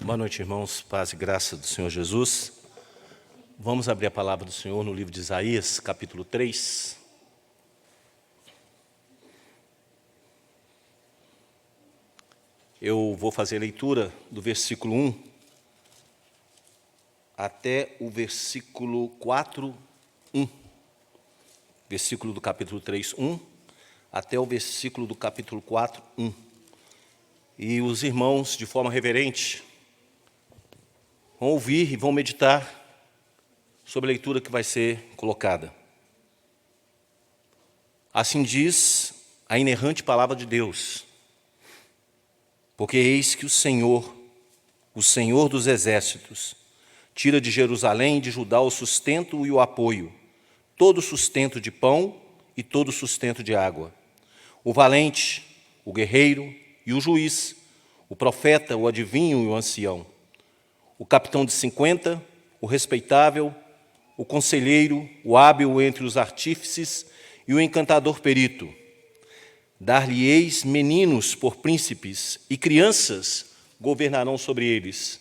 Boa noite, irmãos. Paz e graça do Senhor Jesus. Vamos abrir a palavra do Senhor no livro de Isaías, capítulo 3. Eu vou fazer a leitura do versículo 1 até o versículo 4, 1. Versículo do capítulo 3, 1, até o versículo do capítulo 4, 1. E os irmãos, de forma reverente, vão ouvir e vão meditar sobre a leitura que vai ser colocada. Assim diz a inerrante palavra de Deus: porque eis que o Senhor dos exércitos, tira de Jerusalém e de Judá o sustento e o apoio, todo sustento de pão e todo sustento de água. O valente, o guerreiro e o juiz, o profeta, o adivinho e o ancião, o capitão de 50, o respeitável, o conselheiro, o hábil entre os artífices e o encantador perito. Dar-lhe-eis meninos por príncipes, e crianças governarão sobre eles.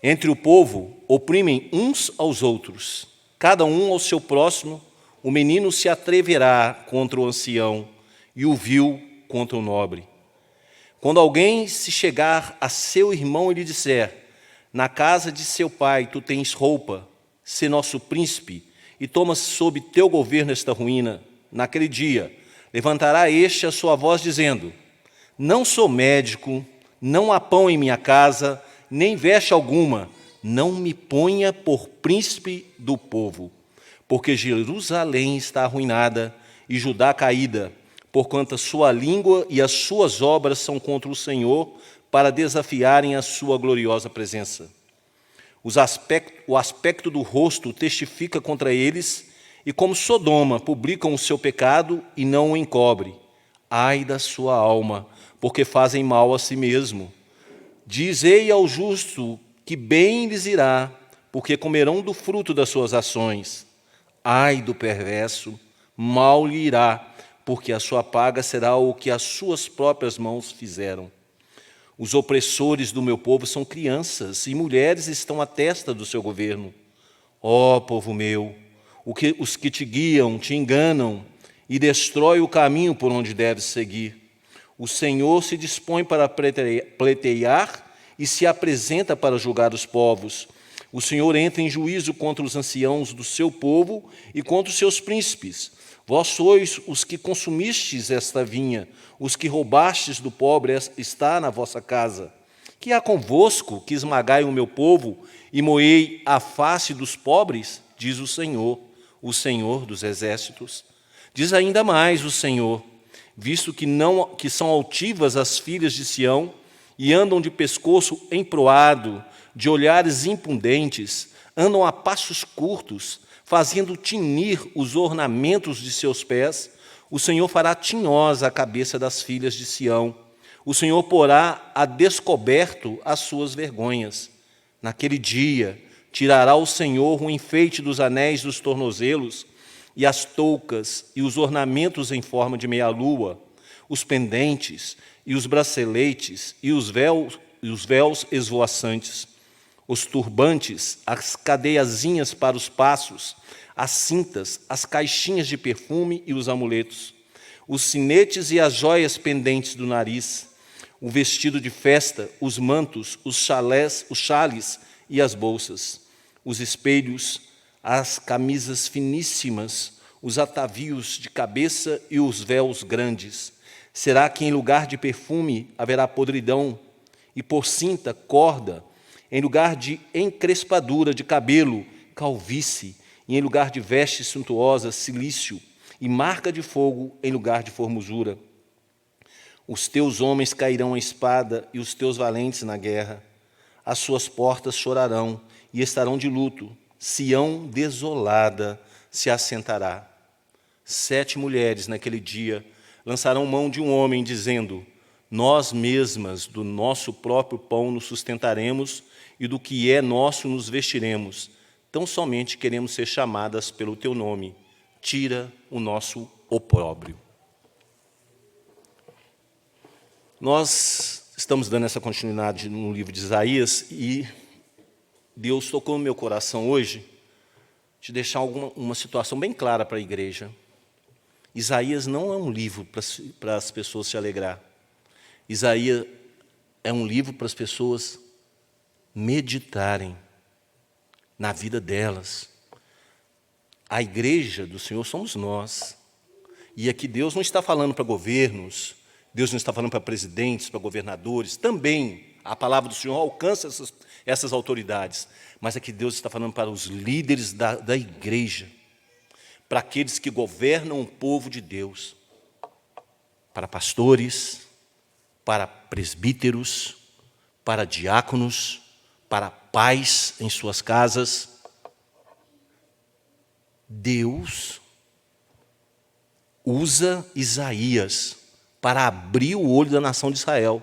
Entre o povo oprimem uns aos outros, cada um ao seu próximo. O menino se atreverá contra o ancião, e o vil contra o nobre. Quando alguém se chegar a seu irmão e lhe disser: na casa de seu pai tu tens roupa, sê nosso príncipe, e toma sob teu governo esta ruína, naquele dia levantará este a sua voz, dizendo: não sou médico, não há pão em minha casa, nem veste alguma, não me ponha por príncipe do povo. Porque Jerusalém está arruinada e Judá caída, porquanto a sua língua e as suas obras são contra o Senhor, para desafiarem a sua gloriosa presença. O aspecto do rosto testifica contra eles, e como Sodoma publicam o seu pecado e não o encobre. Ai da sua alma, porque fazem mal a si mesmo. Dizei ao justo que bem lhes irá, porque comerão do fruto das suas ações. Ai do perverso, mal lhe irá, porque a sua paga será o que as suas próprias mãos fizeram. Os opressores do meu povo são crianças, e mulheres estão à testa do seu governo. Ó povo meu, os que te guiam te enganam e destrói o caminho por onde deves seguir. O Senhor se dispõe para pleitear e se apresenta para julgar os povos. O Senhor entra em juízo contra os anciãos do seu povo e contra os seus príncipes. Vós sois os que consumistes esta vinha, os que roubastes do pobre está na vossa casa. Que há convosco que esmagai o meu povo e moei a face dos pobres? Diz o Senhor dos exércitos. Diz ainda mais o Senhor: visto que são altivas as filhas de Sião e andam de pescoço emproado, de olhares impudentes, andam a passos curtos, fazendo tinir os ornamentos de seus pés, o Senhor fará tinhosa a cabeça das filhas de Sião. O Senhor porá a descoberto as suas vergonhas. Naquele dia, tirará o Senhor o enfeite dos anéis dos tornozelos, e as toucas e os ornamentos em forma de meia-lua, os pendentes e os braceletes e os véus esvoaçantes, os turbantes, as cadeiazinhas para os passos, as cintas, as caixinhas de perfume e os amuletos, os sinetes e as joias pendentes do nariz, o vestido de festa, os mantos, os chales e as bolsas, os espelhos, as camisas finíssimas, os atavios de cabeça e os véus grandes. Será que em lugar de perfume haverá podridão, e por cinta, corda, em lugar de encrespadura de cabelo, calvície, e em lugar de vestes suntuosas, cilício, e marca de fogo em lugar de formosura. Os teus homens cairão à espada e os teus valentes na guerra. As suas portas chorarão e estarão de luto. Sião desolada se assentará. 7 mulheres naquele dia lançarão mão de um homem, dizendo: nós mesmas do nosso próprio pão nos sustentaremos e do que é nosso nos vestiremos. Tão somente queremos ser chamadas pelo teu nome. Tira o nosso opróbrio. Nós Estamos dando essa continuidade no livro de Isaías e Deus tocou no meu coração hoje de deixar uma situação bem clara para a igreja. Isaías não é um livro para as pessoas se alegrar. Isaías é um livro para as pessoas meditarem na vida delas. A igreja do Senhor somos nós. E aqui Deus não está falando para governos, Deus não está falando para presidentes, para governadores. Também a palavra do Senhor alcança essas autoridades. Mas aqui Deus está falando para os líderes da igreja, para aqueles que governam o povo de Deus, para pastores, para presbíteros, para diáconos, para pais em suas casas. Deus usa Isaías para abrir o olho da nação de Israel.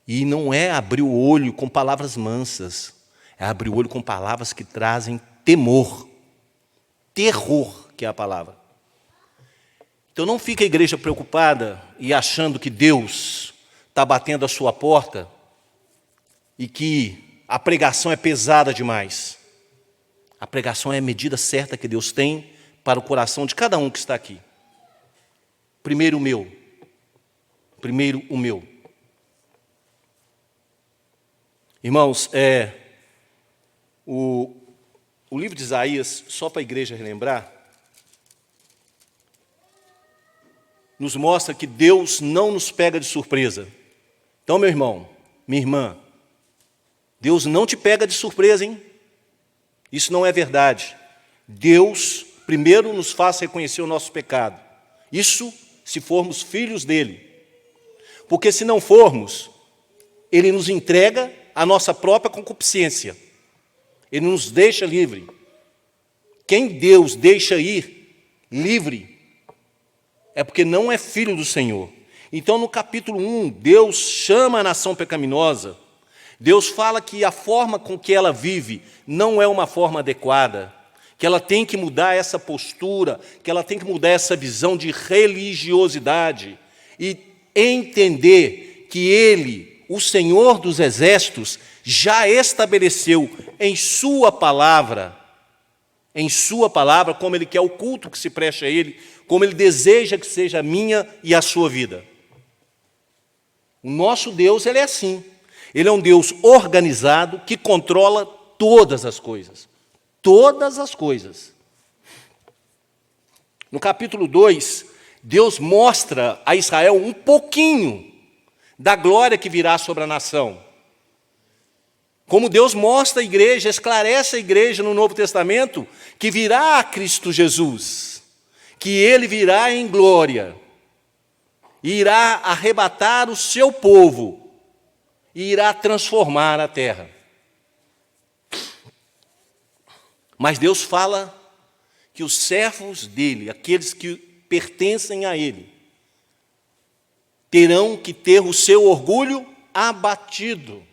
E não é abrir o olho com palavras mansas, é abrir o olho com palavras que trazem temor, terror, que é a palavra. Então não fica a igreja preocupada e achando que Deus está batendo a sua porta e que a pregação é pesada demais. A pregação é a medida certa que Deus tem para o coração de cada um que está aqui. Primeiro o meu. Primeiro o meu. Irmãos, o livro de Isaías, só para a igreja relembrar, nos mostra que Deus não nos pega de surpresa. Então, meu irmão, minha irmã, Deus não te pega de surpresa, hein? Isso não é verdade. Deus, primeiro, nos faz reconhecer o nosso pecado. Isso se formos filhos dele. Porque se não formos, ele nos entrega a nossa própria concupiscência. Ele nos deixa livre. Quem Deus deixa ir livre é porque não é filho do Senhor. Então, no capítulo 1, Deus chama a nação pecaminosa. Deus fala que a forma com que ela vive não é uma forma adequada, que ela tem que mudar essa postura, que ela tem que mudar essa visão de religiosidade e entender que Ele, o Senhor dos Exércitos, já estabeleceu em Sua palavra, como Ele quer o culto que se preste a Ele, como Ele deseja que seja a minha e a sua vida. O nosso Deus, Ele é assim. Ele é um Deus organizado que controla todas as coisas. Todas as coisas. No capítulo 2, Deus mostra a Israel um pouquinho da glória que virá sobre a nação. Como Deus mostra a igreja, esclarece a igreja no Novo Testamento, que virá a Cristo Jesus, que Ele virá em glória, irá arrebatar o seu povo, e irá transformar a terra. Mas Deus fala que os servos dele, aqueles que pertencem a ele, terão que ter o seu orgulho abatido.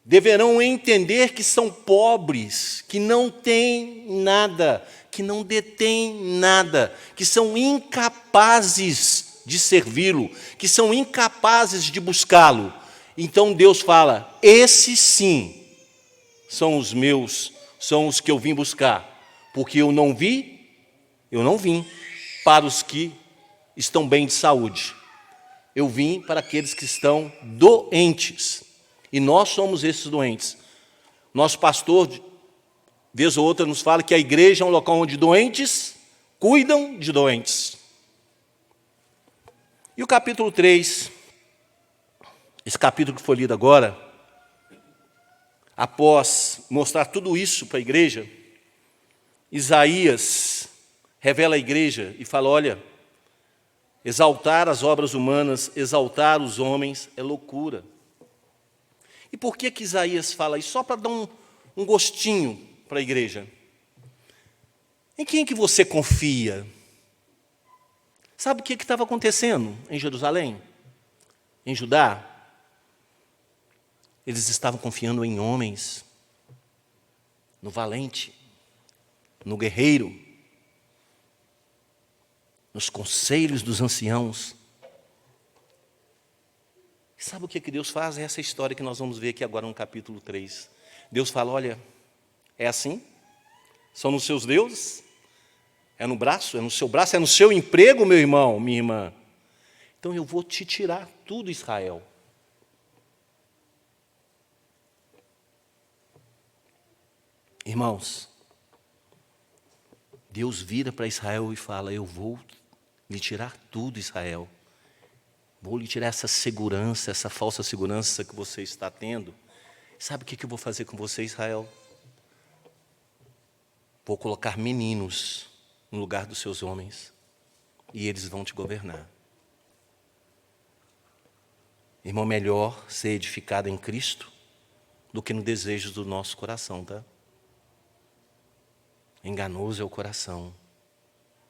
Deverão entender que são pobres, que não têm nada, que não detêm nada, que são incapazes de servi-lo, que são incapazes de buscá-lo. Então Deus fala, esses sim são os meus, são os que eu vim buscar, porque eu não vim para os que estão bem de saúde, eu vim para aqueles que estão doentes, e nós somos esses doentes. Nosso pastor, vez ou outra, nos fala que a igreja é um local onde doentes cuidam de doentes. E o capítulo 3, esse capítulo que foi lido agora, após mostrar tudo isso para a igreja, Isaías revela à igreja e fala, olha, exaltar as obras humanas, exaltar os homens é loucura. E por que Isaías fala isso? Só para dar um gostinho para a igreja. Em quem que você confia? Sabe o que estava acontecendo em Jerusalém? Em Judá? Eles estavam confiando em homens, no valente, no guerreiro, nos conselhos dos anciãos. Sabe o que Deus faz? É essa história que nós vamos ver aqui agora no capítulo 3. Deus fala, olha, é assim? São nos seus deuses? É no braço? É no seu braço? É no seu emprego, meu irmão, minha irmã? Então eu vou te tirar tudo, Israel. Irmãos, Deus vira para Israel e fala, eu vou lhe tirar tudo, Israel. Vou lhe tirar essa segurança, essa falsa segurança que você está tendo. Sabe o que eu vou fazer com você, Israel? Vou colocar meninos no lugar dos seus homens e eles vão te governar. Irmão, melhor ser edificado em Cristo do que no desejo do nosso coração, tá? Enganoso é o coração.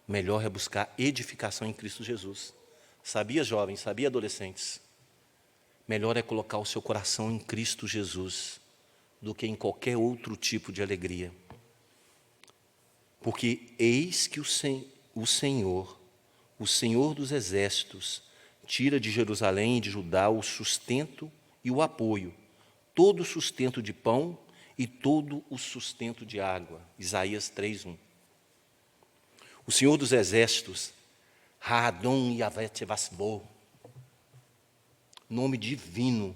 Melhor é buscar edificação em Cristo Jesus. Sabia, jovens? Sabia, adolescentes? Melhor é colocar o seu coração em Cristo Jesus do que em qualquer outro tipo de alegria. Porque eis que o Senhor dos exércitos, tira de Jerusalém e de Judá o sustento e o apoio, todo o sustento de pão e todo o sustento de água. Isaías 3:1. O Senhor dos exércitos, Adon Yahvé Tevasbo, nome divino,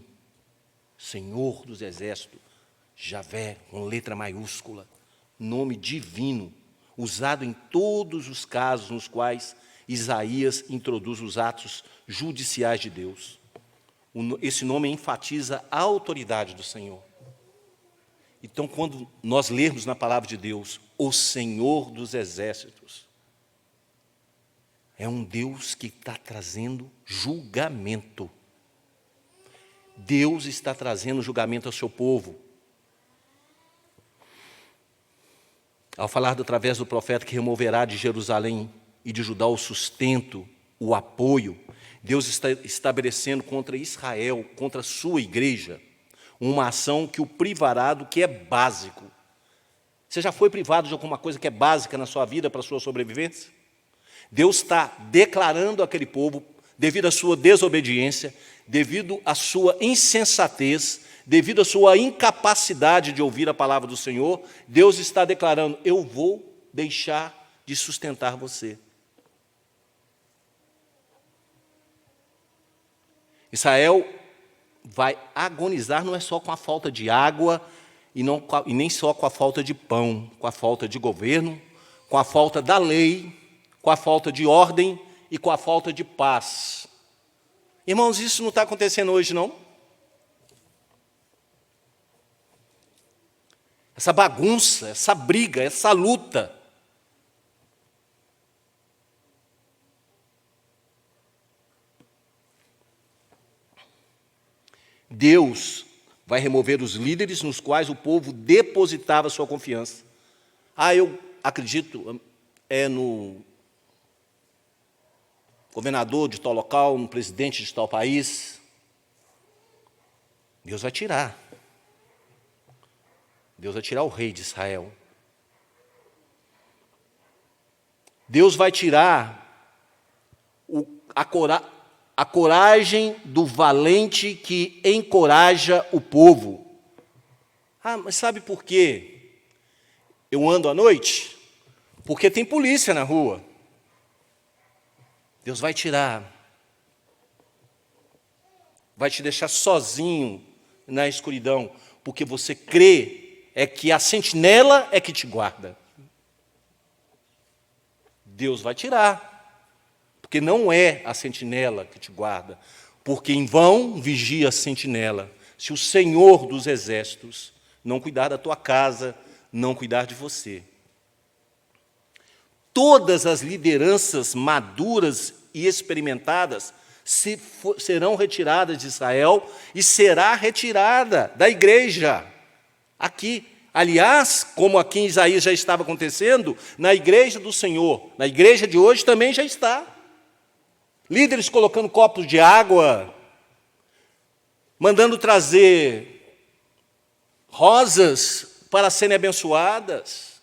Senhor dos exércitos, Javé, com letra maiúscula, nome divino, usado em todos os casos nos quais Isaías introduz os atos judiciais de Deus. Esse nome enfatiza a autoridade do Senhor. Então, quando nós lermos na palavra de Deus, o Senhor dos exércitos, é um Deus que está trazendo julgamento. Deus está trazendo julgamento ao seu povo. Ao falar através do profeta que removerá de Jerusalém e de Judá o sustento, o apoio, Deus está estabelecendo contra Israel, contra a sua igreja, uma ação que o privará do que é básico. Você já foi privado de alguma coisa que é básica na sua vida para a sua sobrevivência? Deus está declarando àquele povo, devido à sua desobediência, devido à sua insensatez, devido à sua incapacidade de ouvir a palavra do Senhor, Deus está declarando, eu vou deixar de sustentar você. Israel vai agonizar não é só com a falta de água e nem só com a falta de pão, com a falta de governo, com a falta da lei, com a falta de ordem e com a falta de paz. Irmãos, isso não está acontecendo hoje, não? Essa bagunça, essa briga, essa luta. Deus vai remover os líderes nos quais o povo depositava sua confiança. Eu acredito no governador de tal local, no presidente de tal país. Deus vai tirar. Deus vai tirar o rei de Israel. Deus vai tirar a coragem do valente que encoraja o povo. Mas sabe por quê? Eu ando à noite? Porque tem polícia na rua. Deus vai tirar. Vai te deixar sozinho na escuridão, porque você crê que a sentinela é que te guarda. Deus vai tirar, porque não é a sentinela que te guarda, porque em vão vigia a sentinela, se o Senhor dos exércitos não cuidar da tua casa, não cuidar de você. Todas as lideranças maduras e experimentadas serão retiradas de Israel e será retirada da igreja. Aqui, aliás, como aqui em Isaías já estava acontecendo, na igreja do Senhor, na igreja de hoje também já está. Líderes colocando copos de água, mandando trazer rosas para serem abençoadas.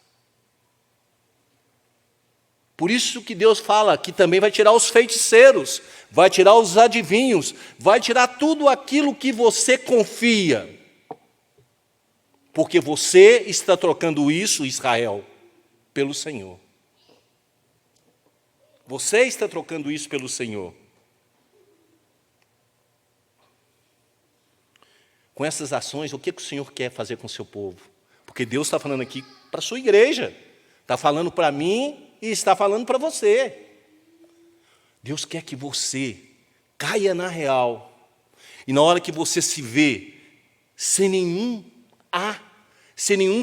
Por isso que Deus fala que também vai tirar os feiticeiros, vai tirar os adivinhos, vai tirar tudo aquilo que você confia. Porque você está trocando isso, Israel, pelo Senhor. Você está trocando isso pelo Senhor. Com essas ações, o que o Senhor quer fazer com o seu povo? Porque Deus está falando aqui para a sua igreja, está falando para mim e está falando para você. Deus quer que você caia na real, e na hora que você se vê sem nenhum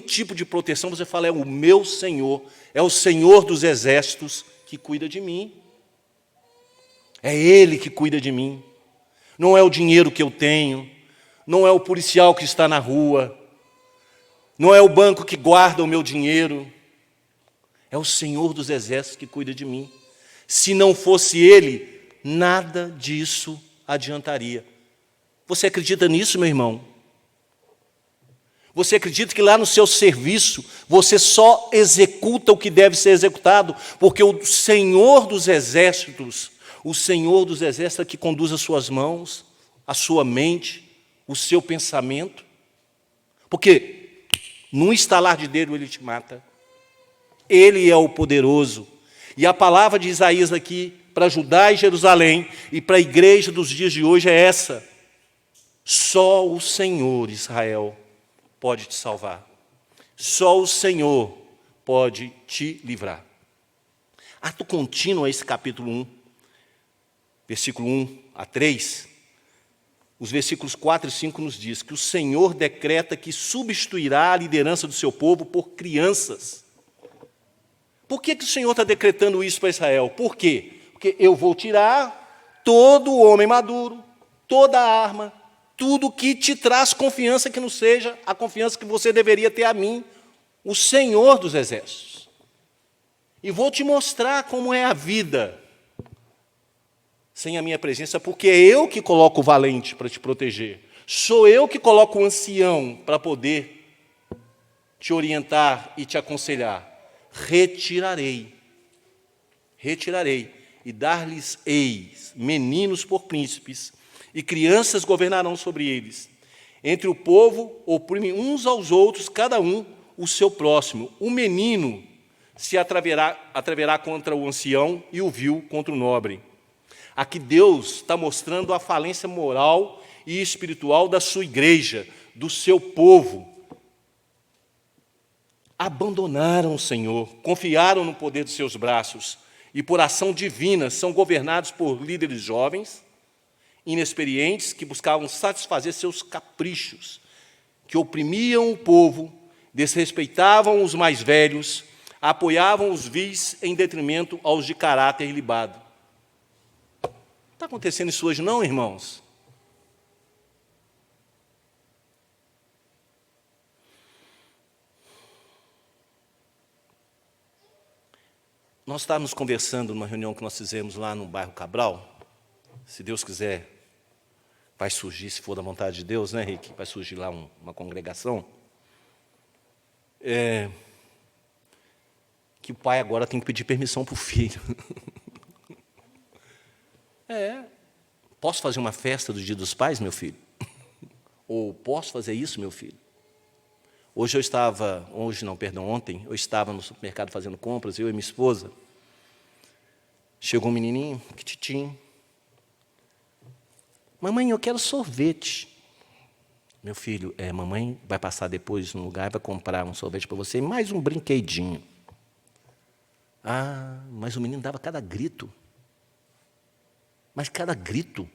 tipo de proteção, você fala, é o meu Senhor, é o Senhor dos exércitos que cuida de mim. É Ele que cuida de mim. Não é o dinheiro que eu tenho, não é o policial que está na rua, não é o banco que guarda o meu dinheiro, é o Senhor dos exércitos que cuida de mim. Se não fosse Ele, nada disso adiantaria. Você acredita nisso, meu irmão? Você acredita que lá no seu serviço, você só executa o que deve ser executado, porque o Senhor dos exércitos é que conduz as suas mãos, a sua mente, o seu pensamento? Porque num estalar de dedo Ele te mata. Ele é o poderoso. E a palavra de Isaías aqui, para Judá e Jerusalém, e para a igreja dos dias de hoje é essa: só o Senhor, Israel, pode te salvar. Só o Senhor pode te livrar. Ato contínuo a esse capítulo 1, versículo 1 a 3, os versículos 4 e 5 nos diz que o Senhor decreta que substituirá a liderança do seu povo por crianças. Por que o Senhor está decretando isso para Israel? Por quê? Porque eu vou tirar todo o homem maduro, toda a arma, tudo que te traz confiança que não seja a confiança que você deveria ter a mim, o Senhor dos exércitos. E vou te mostrar como é a vida sem a minha presença, porque é eu que coloco o valente para te proteger. Sou eu que coloco o ancião para poder te orientar e te aconselhar. Retirarei, e dar-lhes-eis meninos por príncipes, e crianças governarão sobre eles. Entre o povo oprimem uns aos outros, cada um o seu próximo. O menino se atreverá contra o ancião, e o vil contra o nobre. Aqui Deus está mostrando a falência moral e espiritual da sua igreja, do seu povo. Abandonaram o Senhor, confiaram no poder dos seus braços, e por ação divina são governados por líderes jovens, inexperientes, que buscavam satisfazer seus caprichos, que oprimiam o povo, desrespeitavam os mais velhos, apoiavam os vis em detrimento aos de caráter ilibado. Está acontecendo isso hoje não, irmãos? Nós estávamos conversando numa reunião que nós fizemos lá no bairro Cabral. Se Deus quiser, vai surgir, se for da vontade de Deus, né, Rick? Vai surgir lá uma congregação. Que o pai agora tem que pedir permissão para o filho. Posso fazer uma festa do Dia dos Pais, meu filho? Ou posso fazer isso, meu filho? Ontem, eu estava no supermercado fazendo compras, eu e minha esposa. Chegou um menininho, quititinho. Mamãe, eu quero sorvete. Meu filho, mamãe vai passar depois no lugar, vai comprar um sorvete para você e mais um brinquedinho. Ah, mas o menino dava cada grito. Mas cada grito.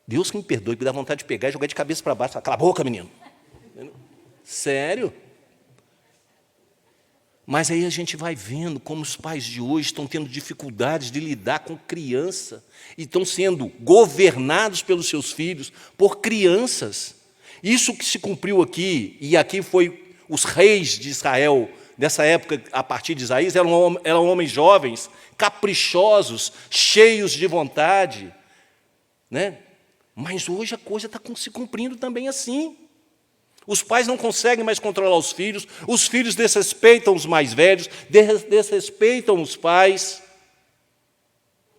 Deus que me perdoe, me dá vontade de pegar e jogar de cabeça para baixo. Cala a boca, menino. Sério? Mas aí a gente vai vendo como os pais de hoje estão tendo dificuldades de lidar com criança e estão sendo governados pelos seus filhos por crianças. Isso que se cumpriu aqui, e aqui foi os reis de Israel, dessa época, a partir de Isaías, eram homens jovens, caprichosos, cheios de vontade, né? Mas hoje a coisa está se cumprindo também assim. Os pais não conseguem mais controlar os filhos desrespeitam os mais velhos, desrespeitam os pais,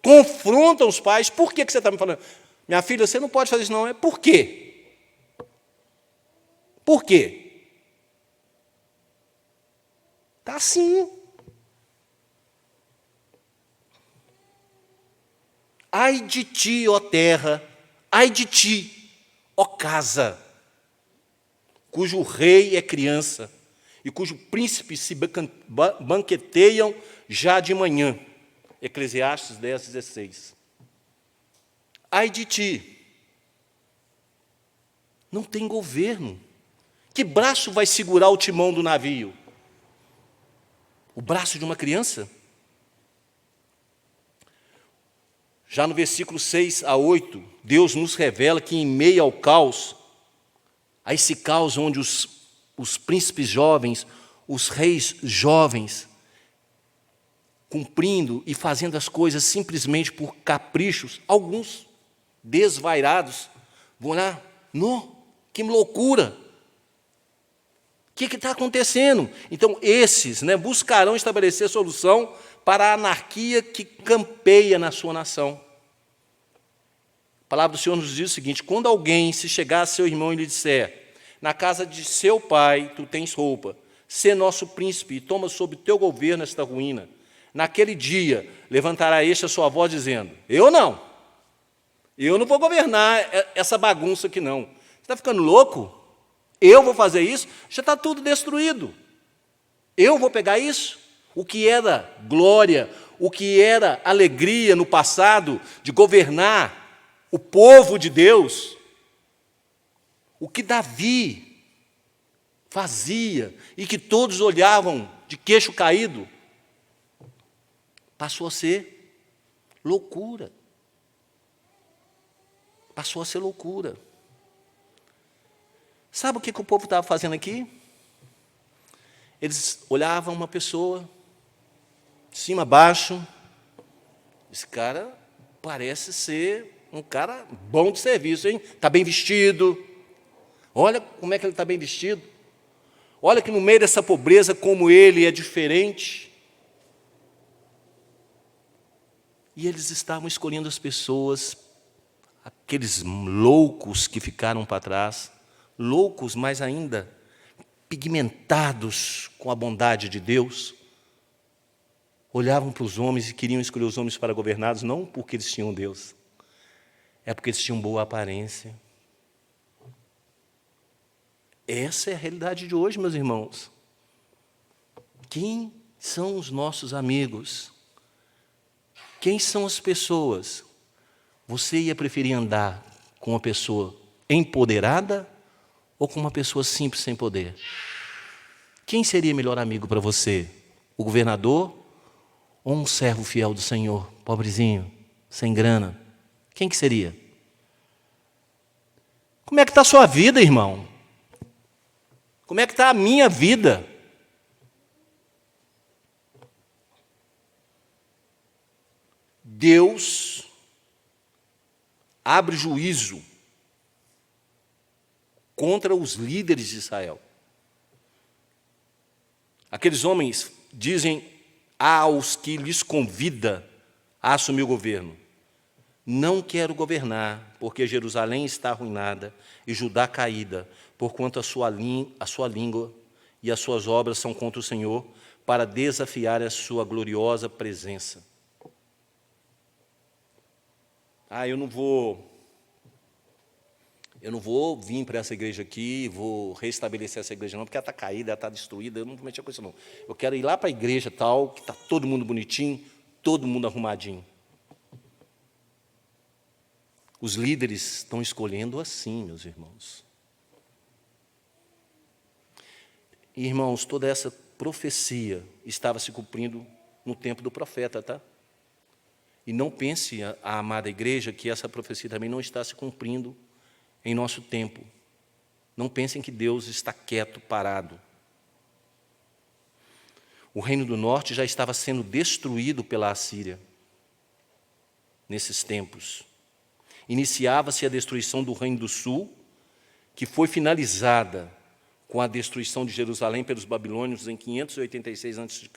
confrontam os pais. Por que você está me falando? Minha filha, você não pode fazer isso, não. É por quê? Por quê? Está assim. Ai de ti, ó terra, ai de ti, ó casa, cujo rei é criança e cujo príncipe se banqueteiam já de manhã. Eclesiastes 10, 16. Ai de ti, não tem governo. Que braço vai segurar o timão do navio? O braço de uma criança? Já no versículo 6 a 8, Deus nos revela que em meio ao caos, a esse caos onde os príncipes jovens, os reis jovens, cumprindo e fazendo as coisas simplesmente por caprichos, alguns desvairados, vão lá, que loucura! O que está acontecendo? Então, esses buscarão estabelecer solução para a anarquia que campeia na sua nação. A palavra do Senhor nos diz o seguinte: quando alguém se chegar a seu irmão e lhe disser, na casa de seu pai tu tens roupa, sê nosso príncipe e toma sob teu governo esta ruína, naquele dia levantará este a sua voz dizendo, eu não vou governar essa bagunça aqui não. Você está ficando louco? Eu vou fazer isso? Já está tudo destruído. Eu vou pegar isso? O que era glória, o que era alegria no passado de governar o povo de Deus, o que Davi fazia e que todos olhavam de queixo caído, passou a ser loucura. Passou a ser loucura. Sabe o que o povo estava fazendo aqui? Eles olhavam uma pessoa, de cima a baixo, esse cara parece ser um cara bom de serviço, hein? Está bem vestido, olha como é que ele está bem vestido, olha que no meio dessa pobreza como ele é diferente. E eles estavam escolhendo as pessoas, aqueles loucos que ficaram para trás, loucos, mas ainda pigmentados com a bondade de Deus, olhavam para os homens e queriam escolher os homens para governá-los, não porque eles tinham Deus, é porque eles tinham boa aparência. Essa é a realidade de hoje, meus irmãos. Quem são os nossos amigos? Quem são as pessoas? Você ia preferir andar com uma pessoa empoderada ou com uma pessoa simples, sem poder? Quem seria melhor amigo para você? O governador ou um servo fiel do Senhor, pobrezinho, sem grana? Quem que seria? Como é que está a sua vida, irmão? Como é que está a minha vida? Deus abre juízo contra os líderes de Israel. Aqueles homens dizem aos que lhes convida a assumir o governo, não quero governar, porque Jerusalém está arruinada e Judá caída, porquanto a sua língua e as suas obras são contra o Senhor, para desafiar a sua gloriosa presença. Eu não vou vir para essa igreja aqui, vou restabelecer essa igreja não, porque ela está caída, ela está destruída, eu não vou mexer com isso não. Eu quero ir lá para a igreja tal, que está todo mundo bonitinho, todo mundo arrumadinho. Os líderes estão escolhendo assim, meus irmãos. E, irmãos, toda essa profecia estava se cumprindo no tempo do profeta, tá? E não pense, a amada igreja, que essa profecia também não está se cumprindo em nosso tempo. Não pensem que Deus está quieto, parado. O reino do norte já estava sendo destruído pela Assíria nesses tempos. Iniciava-se a destruição do reino do sul, que foi finalizada com a destruição de Jerusalém pelos babilônios em 586 a.C.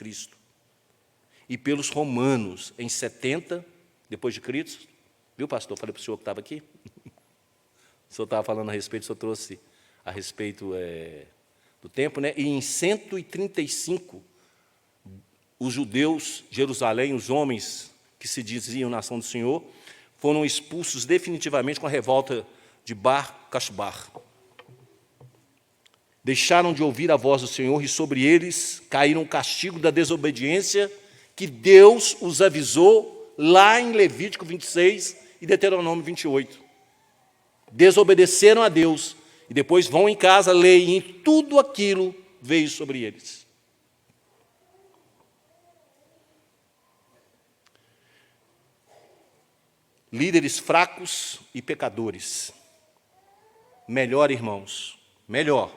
e pelos romanos em 70 depois de Cristo. Viu, pastor? Falei para o senhor que estava aqui. O senhor estava falando a respeito, o senhor trouxe a respeito do tempo, né? E em 135, os judeus, Jerusalém, os homens que se diziam nação do Senhor, foram expulsos definitivamente com a revolta de Bar Cachbar. Deixaram de ouvir a voz do Senhor e sobre eles caíram o castigo da desobediência que Deus os avisou lá em Levítico 26 e Deuteronômio 28. Desobedeceram a Deus e depois vão em casa, leem, e tudo aquilo veio sobre eles. Líderes fracos e pecadores. Melhor, irmãos, melhor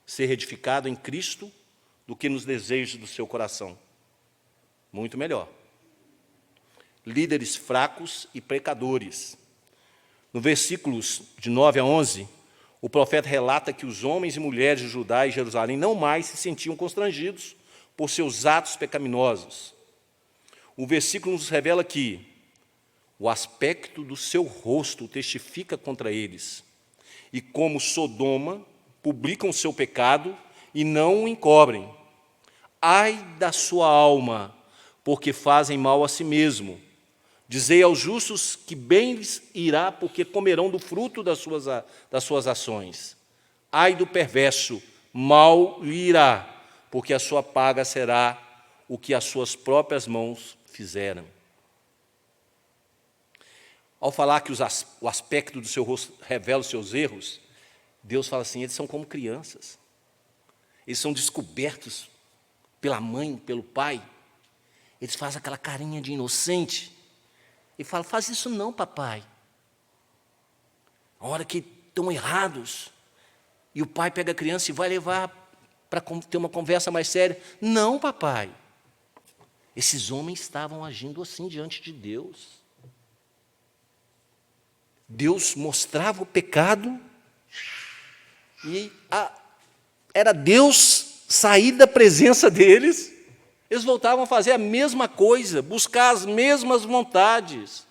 ser edificado em Cristo do que nos desejos do seu coração. Muito melhor. Líderes fracos e pecadores. No versículos de 9 a 11, o profeta relata que os homens e mulheres de Judá e Jerusalém não mais se sentiam constrangidos por seus atos pecaminosos. O versículo nos revela que o aspecto do seu rosto testifica contra eles, e como Sodoma, publicam o seu pecado e não o encobrem. Ai da sua alma, porque fazem mal a si mesmo. Dizei aos justos que bem lhes irá, porque comerão do fruto das suas ações. Ai do perverso, mal lhe irá, porque a sua paga será o que as suas próprias mãos fizeram. Ao falar que o aspecto do seu rosto revela os seus erros, Deus fala assim, eles são como crianças. Eles são descobertos pela mãe, pelo pai. Eles fazem aquela carinha de inocente e falam, faz isso não, papai. A hora que estão errados, e o pai pega a criança e vai levar para ter uma conversa mais séria. Não, papai. Esses homens estavam agindo assim diante de Deus. Deus mostrava o pecado e era Deus sair da presença deles, eles voltavam a fazer a mesma coisa, buscar as mesmas vontades.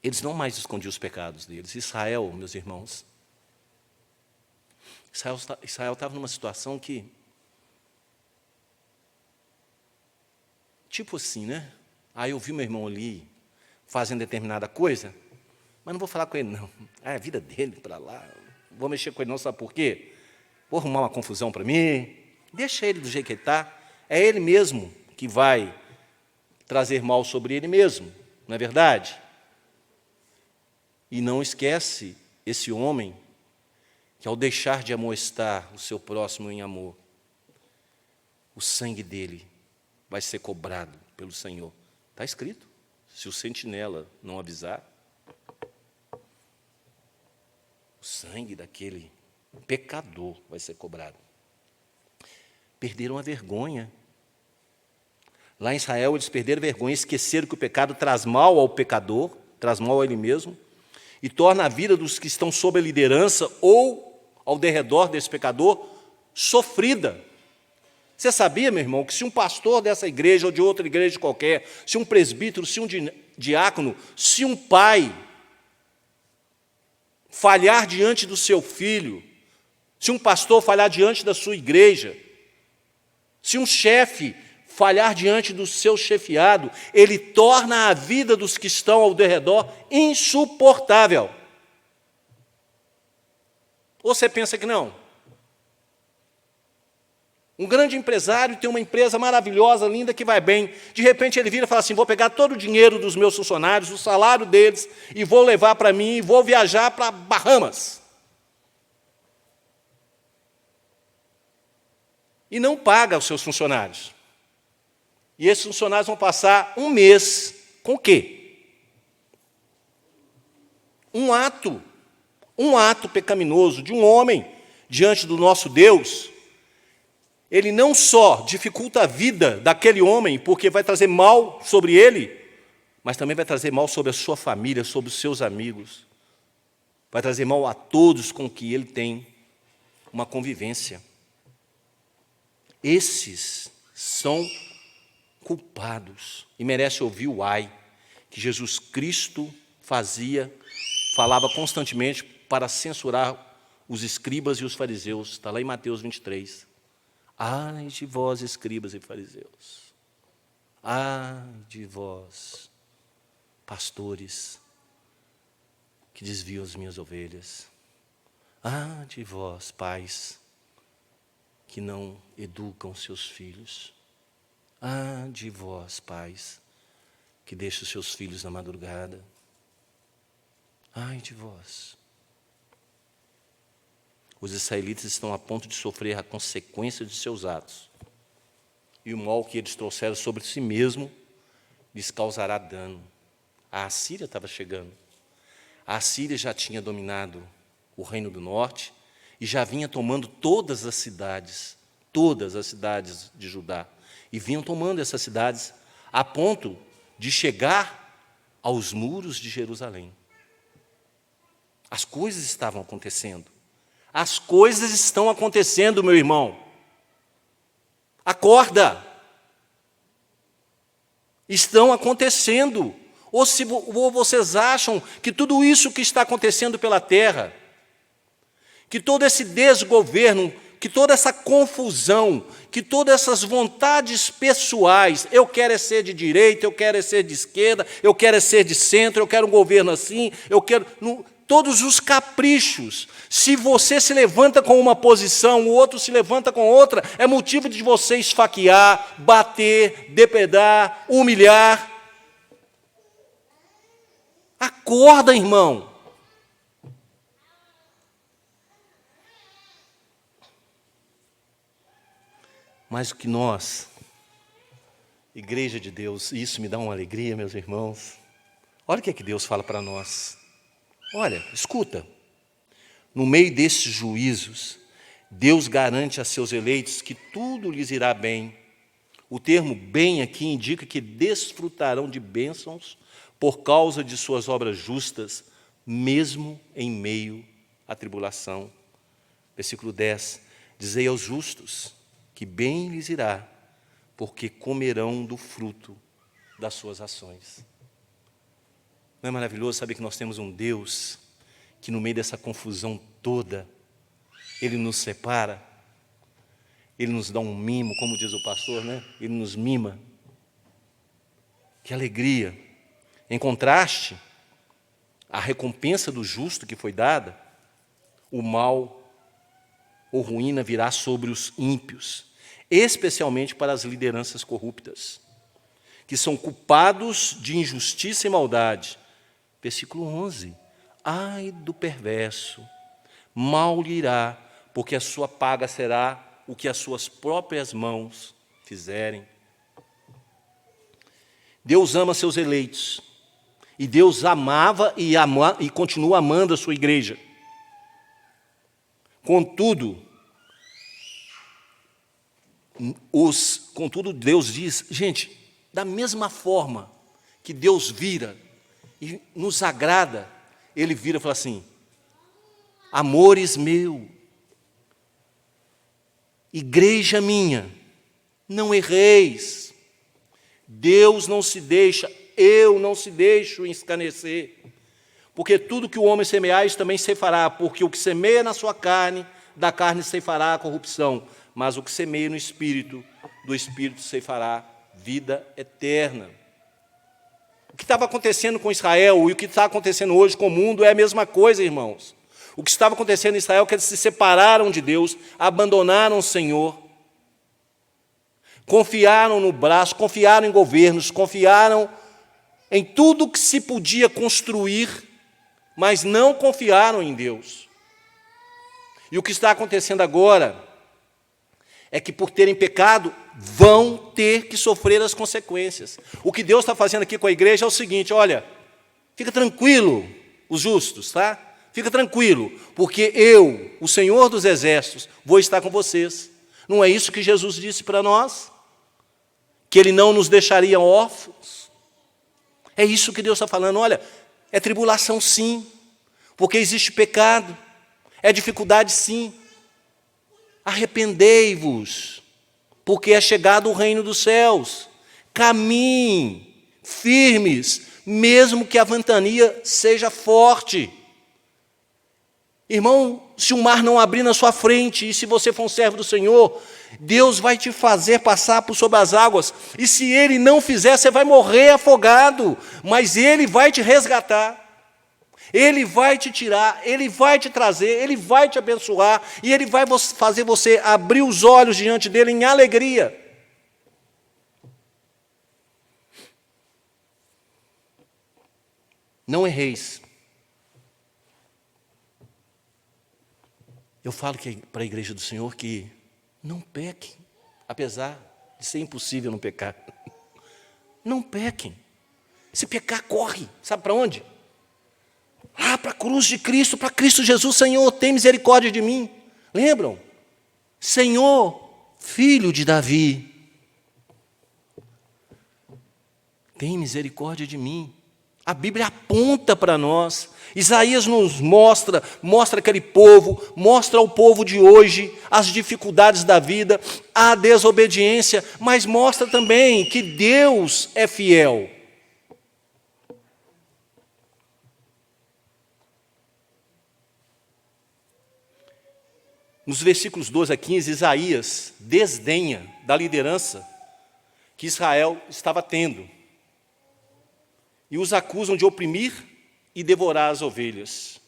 Eles não mais escondiam os pecados deles. Israel, meus irmãos, Israel estava numa situação que, tipo assim, né? Eu vi meu irmão ali fazendo determinada coisa, mas não vou falar com ele, não. É a vida dele para lá. Não vou mexer com ele, não, sabe por quê? Vou arrumar uma confusão para mim. Deixa ele do jeito que ele está. É ele mesmo que vai trazer mal sobre ele mesmo, não é verdade? E não esquece esse homem que, ao deixar de amoestar o seu próximo em amor, o sangue dele vai ser cobrado pelo Senhor. Está escrito. Se o sentinela não avisar, o sangue daquele pecador vai ser cobrado. Perderam a vergonha. Lá em Israel, eles perderam a vergonha, esqueceram que o pecado traz mal ao pecador, traz mal a ele mesmo, e torna a vida dos que estão sob a liderança ou ao derredor desse pecador sofrida. Você sabia, meu irmão, que se um pastor dessa igreja ou de outra igreja qualquer, se um presbítero, se um diácono, se um pai falhar diante do seu filho, se um pastor falhar diante da sua igreja, se um chefe falhar diante do seu chefiado, ele torna a vida dos que estão ao derredor insuportável. Ou você pensa que não? Um grande empresário tem uma empresa maravilhosa, linda, que vai bem. De repente ele vira e fala assim, vou pegar todo o dinheiro dos meus funcionários, o salário deles, e vou levar para mim, e vou viajar para Bahamas. E não paga os seus funcionários. E esses funcionários vão passar um mês com o quê? Um ato pecaminoso de um homem diante do nosso Deus. Ele não só dificulta a vida daquele homem, porque vai trazer mal sobre ele, mas também vai trazer mal sobre a sua família, sobre os seus amigos. Vai trazer mal a todos com que ele tem uma convivência. Esses são culpados e merecem ouvir o ai que Jesus Cristo falava constantemente para censurar os escribas e os fariseus. Está lá em Mateus 23. Ai de vós, escribas e fariseus. Ai de vós, pastores, que desviam as minhas ovelhas. Ai de vós, pais, que não educam seus filhos. Ai de vós, pais, que deixam os seus filhos na madrugada. Ai de vós. Os israelitas estão a ponto de sofrer a consequência de seus atos. E o mal que eles trouxeram sobre si mesmo lhes causará dano. A Assíria estava chegando. A Assíria já tinha dominado o reino do norte e já vinha tomando todas as cidades de Judá. E vinham tomando essas cidades a ponto de chegar aos muros de Jerusalém. As coisas estavam acontecendo. As coisas estão acontecendo, meu irmão. Acorda! Estão acontecendo. Ou vocês acham que tudo isso que está acontecendo pela terra, que todo esse desgoverno, que toda essa confusão, que todas essas vontades pessoais, eu quero é ser de direita, eu quero é ser de esquerda, eu quero é ser de centro, eu quero um governo assim, eu quero... todos os caprichos, se você se levanta com uma posição, o outro se levanta com outra, é motivo de você esfaquear, bater, depredar, humilhar. Acorda, irmão. Mas o que nós, Igreja de Deus, isso me dá uma alegria, meus irmãos. Olha o que é que Deus fala para nós. Olha, escuta. No meio desses juízos, Deus garante a seus eleitos que tudo lhes irá bem. O termo bem aqui indica que desfrutarão de bênçãos por causa de suas obras justas, mesmo em meio à tribulação. Versículo 10. Dizei aos justos que bem lhes irá, porque comerão do fruto das suas ações. Não é maravilhoso saber que nós temos um Deus que no meio dessa confusão toda, Ele nos separa, Ele nos dá um mimo, como diz o pastor, né? Ele nos mima. Que alegria! Em contraste, a recompensa do justo que foi dada, o mal ou ruína virá sobre os ímpios, especialmente para as lideranças corruptas, que são culpados de injustiça e maldade. Versículo 11. Ai do perverso, mal lhe irá, porque a sua paga será o que as suas próprias mãos fizerem. Deus ama seus eleitos, e Deus amava e continua amando a sua igreja. Contudo, Deus diz, gente, da mesma forma que Deus vira e nos agrada, Ele vira e fala assim, amores meu, igreja minha, não erreis. Deus não se deixa, eu não se deixo escarnecer. Porque tudo que o homem semear, isso também ceifará. Porque o que semeia na sua carne, da carne ceifará a corrupção. Mas o que semeia no Espírito, do Espírito ceifará vida eterna. O que estava acontecendo com Israel e o que está acontecendo hoje com o mundo é a mesma coisa, irmãos. O que estava acontecendo em Israel é que eles se separaram de Deus, abandonaram o Senhor, confiaram no braço, confiaram em governos, confiaram em tudo que se podia construir, mas não confiaram em Deus. E o que está acontecendo agora é que, por terem pecado, vão ter que sofrer as consequências. O que Deus está fazendo aqui com a igreja é o seguinte, olha, fica tranquilo, os justos, tá? Fica tranquilo, porque eu, o Senhor dos Exércitos, vou estar com vocês. Não é isso que Jesus disse para nós? Que Ele não nos deixaria órfãos? É isso que Deus está falando. Olha, é tribulação sim, porque existe pecado, é dificuldade sim. Arrependei-vos, porque é chegado o reino dos céus. Caminhem firmes, mesmo que a ventania seja forte. Irmão, se o mar não abrir na sua frente, e se você for um servo do Senhor, Deus vai te fazer passar por sobre as águas, e se Ele não fizer, você vai morrer afogado, mas Ele vai te resgatar, Ele vai te tirar, Ele vai te trazer, Ele vai te abençoar, e Ele vai fazer você abrir os olhos diante dEle em alegria. Não erreis. Eu falo para a igreja do Senhor que não pequem, apesar de ser impossível não pecar. Não pequem. Se pecar, corre. Sabe para onde? Lá para a cruz de Cristo, para Cristo Jesus. Senhor, tem misericórdia de mim. Lembram? Senhor, filho de Davi, tem misericórdia de mim. A Bíblia aponta para nós. Isaías nos mostra aquele povo, mostra ao povo de hoje as dificuldades da vida, a desobediência, mas mostra também que Deus é fiel. Nos versículos 12 a 15, Isaías desdenha da liderança que Israel estava tendo e os acusam de oprimir e devorar as ovelhas.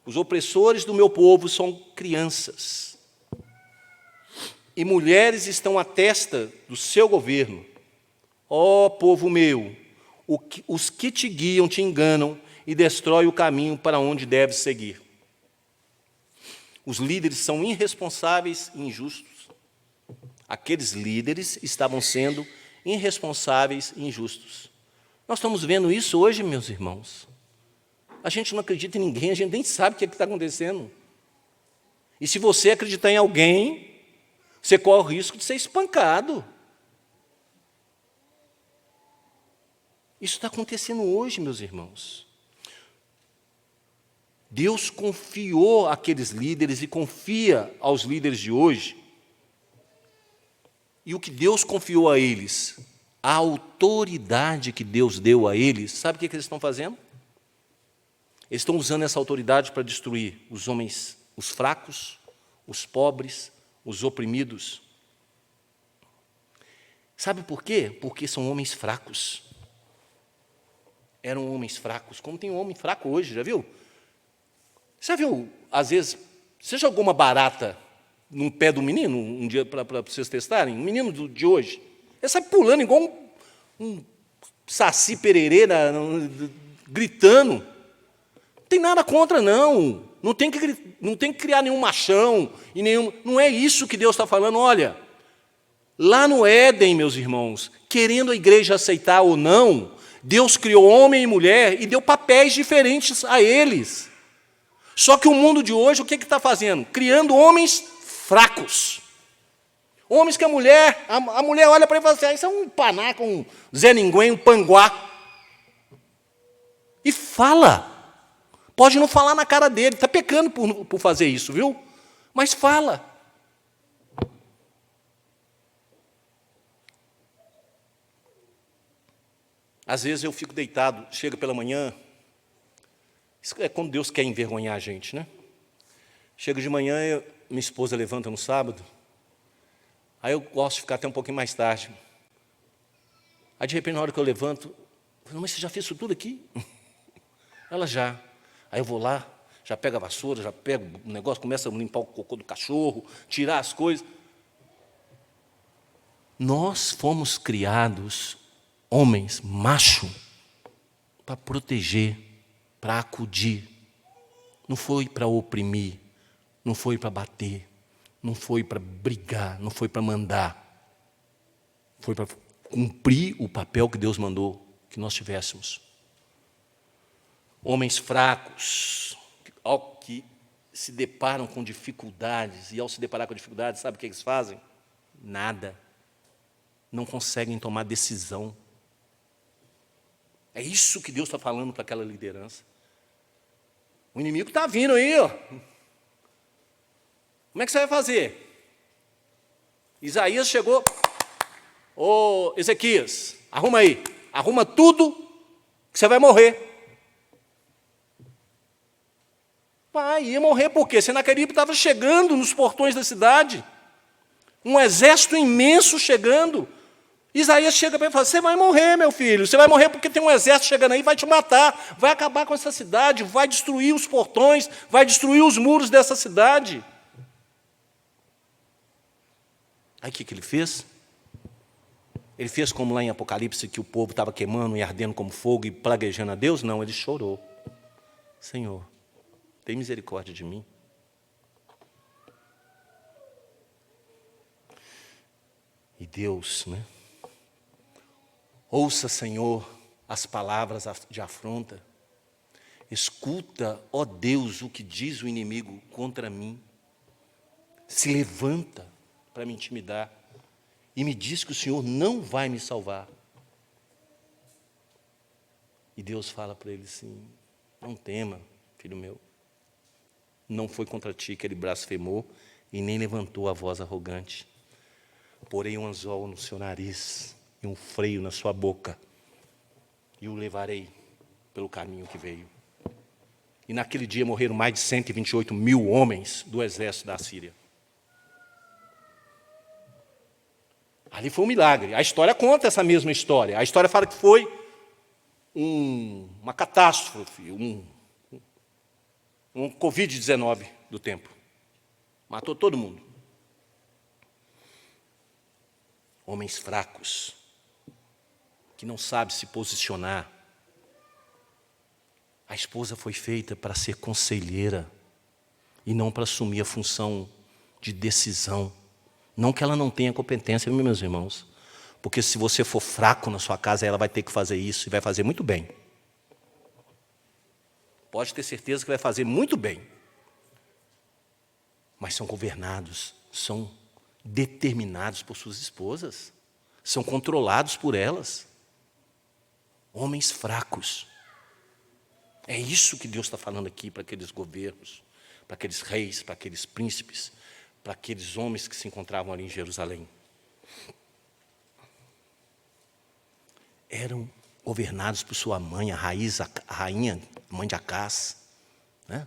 Os opressores do meu povo são crianças, e mulheres estão à testa do seu governo. Ó povo meu, os que te guiam te enganam e destroem o caminho para onde deves seguir. Os líderes são irresponsáveis e injustos. Aqueles líderes estavam sendo irresponsáveis e injustos. Nós estamos vendo isso hoje, meus irmãos. A gente não acredita em ninguém, a gente nem sabe o que está acontecendo. E se você acreditar em alguém, você corre o risco de ser espancado. Isso está acontecendo hoje, meus irmãos. Deus confiou àqueles líderes e confia aos líderes de hoje. E o que Deus confiou a eles, a autoridade que Deus deu a eles, sabe o que eles estão fazendo? Eles estão usando essa autoridade para destruir os homens, os fracos, os pobres, os oprimidos. Sabe por quê? Porque são homens fracos. Eram homens fracos, como tem um homem fraco hoje, já viu? Já viu, às vezes, você jogou uma barata no pé do menino, um dia para vocês testarem? Um menino de hoje, ele sai pulando igual um saci pererê, gritando. Não tem nada contra, não. Não tem que criar nenhum machão. Não é isso que Deus está falando. Olha, lá no Éden, meus irmãos, querendo a igreja aceitar ou não, Deus criou homem e mulher e deu papéis diferentes a eles. Só que o mundo de hoje, o que está fazendo? Criando homens fracos. Homens que a mulher olha para ele e fala assim, isso é um panaca, um Zé Ninguém, um panguá. E fala. Pode não falar na cara dele, está pecando por fazer isso, viu? Mas fala. Às vezes eu fico deitado, chega pela manhã, isso é quando Deus quer envergonhar a gente, né? Chega de manhã, minha esposa levanta no sábado, aí eu gosto de ficar até um pouquinho mais tarde. Aí, de repente, na hora que eu levanto, eu falo, mas você já fez isso tudo aqui? Ela já. Aí eu vou lá, já pego a vassoura, já pego o negócio, começo a limpar o cocô do cachorro, tirar as coisas. Nós fomos criados, homens, macho, para proteger, para acudir. Não foi para oprimir, não foi para bater, não foi para brigar, não foi para mandar. Foi para cumprir o papel que Deus mandou que nós tivéssemos. Homens fracos, ao que se deparam com dificuldades, e ao se deparar com dificuldades, sabe o que eles fazem? Nada. Não conseguem tomar decisão. É isso que Deus está falando para aquela liderança. O inimigo está vindo aí, ó. Como é que você vai fazer? Isaías chegou. Ô, Ezequias, arruma aí. Arruma tudo que você vai morrer. Ia morrer por quê? Senaqueribe estava chegando nos portões da cidade. Um exército imenso chegando. Isaías chega para ele e fala: você vai morrer, meu filho. Você vai morrer porque tem um exército chegando aí e vai te matar. Vai acabar com essa cidade, vai destruir os portões, vai destruir os muros dessa cidade. Aí o que ele fez? Ele fez como lá em Apocalipse, que o povo estava queimando e ardendo como fogo e praguejando a Deus? Não, ele chorou. Senhor, tem misericórdia de mim. E Deus, né? Ouça, Senhor, as palavras de afronta. Escuta, ó Deus, o que diz o inimigo contra mim. Se levanta para me intimidar e me diz que o Senhor não vai me salvar. E Deus fala para ele assim: não tema, filho meu. Não foi contra ti que ele blasfemou e nem levantou a voz arrogante. Porei um anzol no seu nariz e um freio na sua boca, e o levarei pelo caminho que veio. E naquele dia morreram mais de 128 mil homens do exército da Síria. Ali foi um milagre. A história conta essa mesma história. A história fala que foi uma catástrofe, um Covid-19 do tempo. Matou todo mundo. Homens fracos, que não sabem se posicionar. A esposa foi feita para ser conselheira e não para assumir a função de decisão. Não que ela não tenha competência, meus irmãos, porque se você for fraco na sua casa, ela vai ter que fazer isso e vai fazer muito bem. Pode ter certeza que vai fazer muito bem. Mas são governados, são determinados por suas esposas, são controlados por elas. Homens fracos. É isso que Deus está falando aqui para aqueles governos, para aqueles reis, para aqueles príncipes, para aqueles homens que se encontravam ali em Jerusalém. Eram governados por sua mãe, a rainha, mãe de Acás, né?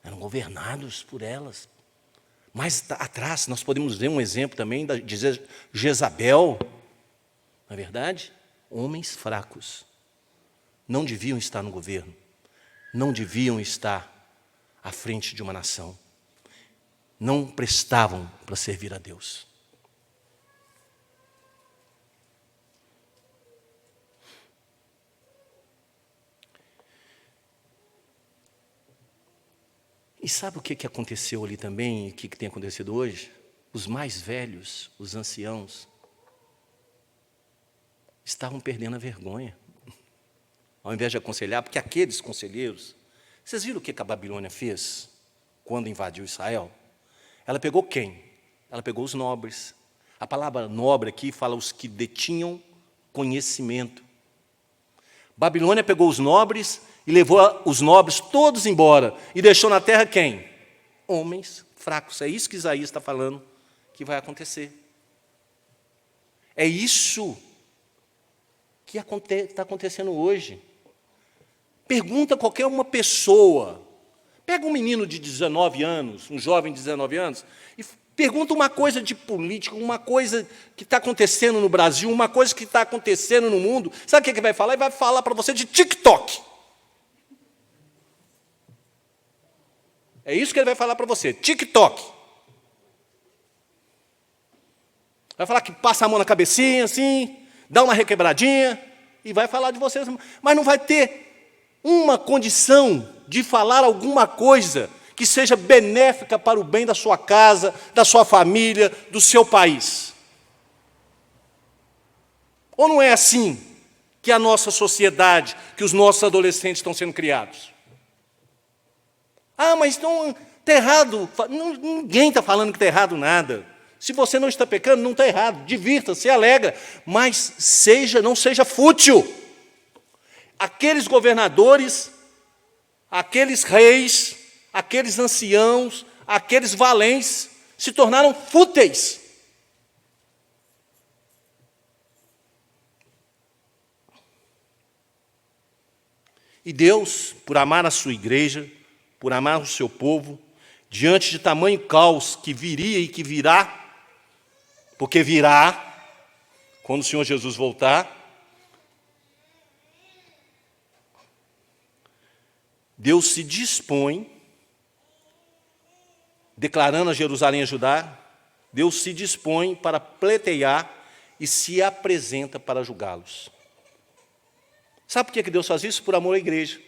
Eram governados por elas. Mais atrás, nós podemos ver um exemplo também de Jezabel. Não é verdade? Homens fracos. Não deviam estar no governo. Não deviam estar à frente de uma nação. Não prestavam para servir a Deus. E sabe o que aconteceu ali também, e o que tem acontecido hoje? Os mais velhos, os anciãos, estavam perdendo a vergonha. Ao invés de aconselhar, porque aqueles conselheiros, vocês viram o que a Babilônia fez quando invadiu Israel? Ela pegou quem? Ela pegou os nobres. A palavra nobre aqui fala os que detinham conhecimento. Babilônia pegou os nobres e levou os nobres todos embora. E deixou na terra quem? Homens fracos. É isso que Isaías está falando que vai acontecer. É isso que está acontecendo hoje. Pergunta a qualquer uma pessoa. Pega um menino de 19 anos, um jovem de 19 anos, e pergunta uma coisa de política, uma coisa que está acontecendo no Brasil, uma coisa que está acontecendo no mundo. Sabe o que ele vai falar? Ele vai falar para você de TikTok. É isso que ele vai falar para você, TikTok. Vai falar que passa a mão na cabecinha, assim, dá uma requebradinha, e vai falar de vocês, mas não vai ter uma condição de falar alguma coisa que seja benéfica para o bem da sua casa, da sua família, do seu país. Ou não é assim que a nossa sociedade, que os nossos adolescentes estão sendo criados? Ah, mas então está errado. Ninguém está falando que está errado nada. Se você não está pecando, não está errado. Divirta-se, alegra. Mas não seja fútil. aqueles governadores, aqueles reis, aqueles anciãos, aqueles valentes se tornaram fúteis. E Deus, por amar a sua igreja, por amar o seu povo, diante de tamanho caos que viria e que virá, porque virá, quando o Senhor Jesus voltar, Deus se dispõe, declarando a Jerusalém e a Judá, Deus se dispõe para pleitear e se apresenta para julgá-los. Sabe por que Deus faz isso? Por amor à igreja.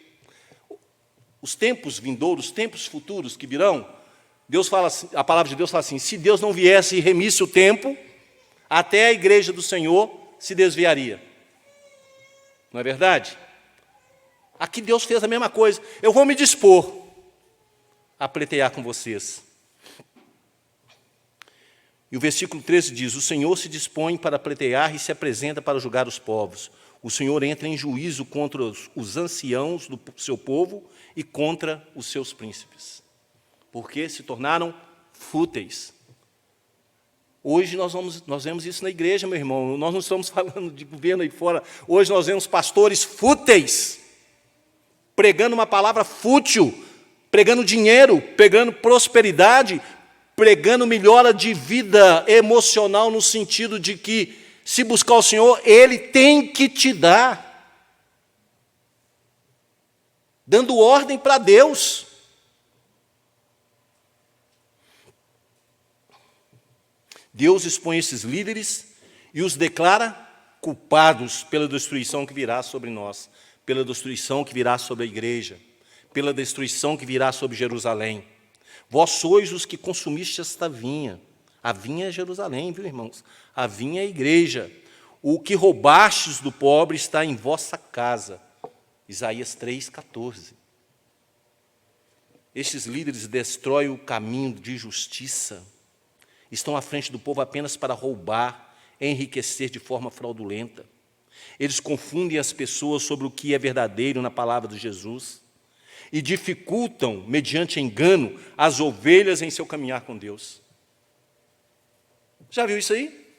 Os tempos vindouros, os tempos futuros que virão, Deus fala assim, a palavra de Deus fala assim, se Deus não viesse e remisse o tempo, até a igreja do Senhor se desviaria. Não é verdade? Aqui Deus fez a mesma coisa. Eu vou me dispor a pleitear com vocês. E o versículo 13 diz, o Senhor se dispõe para pleitear e se apresenta para julgar os povos. O Senhor entra em juízo contra os anciãos do seu povo e contra os seus príncipes, porque se tornaram fúteis. Hoje nós vemos isso na igreja, meu irmão. Nós não estamos falando de governo aí fora. Hoje nós vemos pastores fúteis, pregando uma palavra fútil, pregando dinheiro, pregando prosperidade, pregando melhora de vida emocional, no sentido de que, se buscar o Senhor, Ele tem que te dar. Dando ordem para Deus. Deus expõe esses líderes e os declara culpados pela destruição que virá sobre nós, pela destruição que virá sobre a igreja, pela destruição que virá sobre Jerusalém. Vós sois os que consumiste esta vinha. A vinha é Jerusalém, viu, irmãos? A vinha é a igreja. O que roubastes do pobre está em vossa casa. Isaías 3,14. Estes líderes destroem o caminho de justiça. Estão à frente do povo apenas para roubar, enriquecer de forma fraudulenta. Eles confundem as pessoas sobre o que é verdadeiro na palavra de Jesus e dificultam, mediante engano, as ovelhas em seu caminhar com Deus. Já viu isso aí?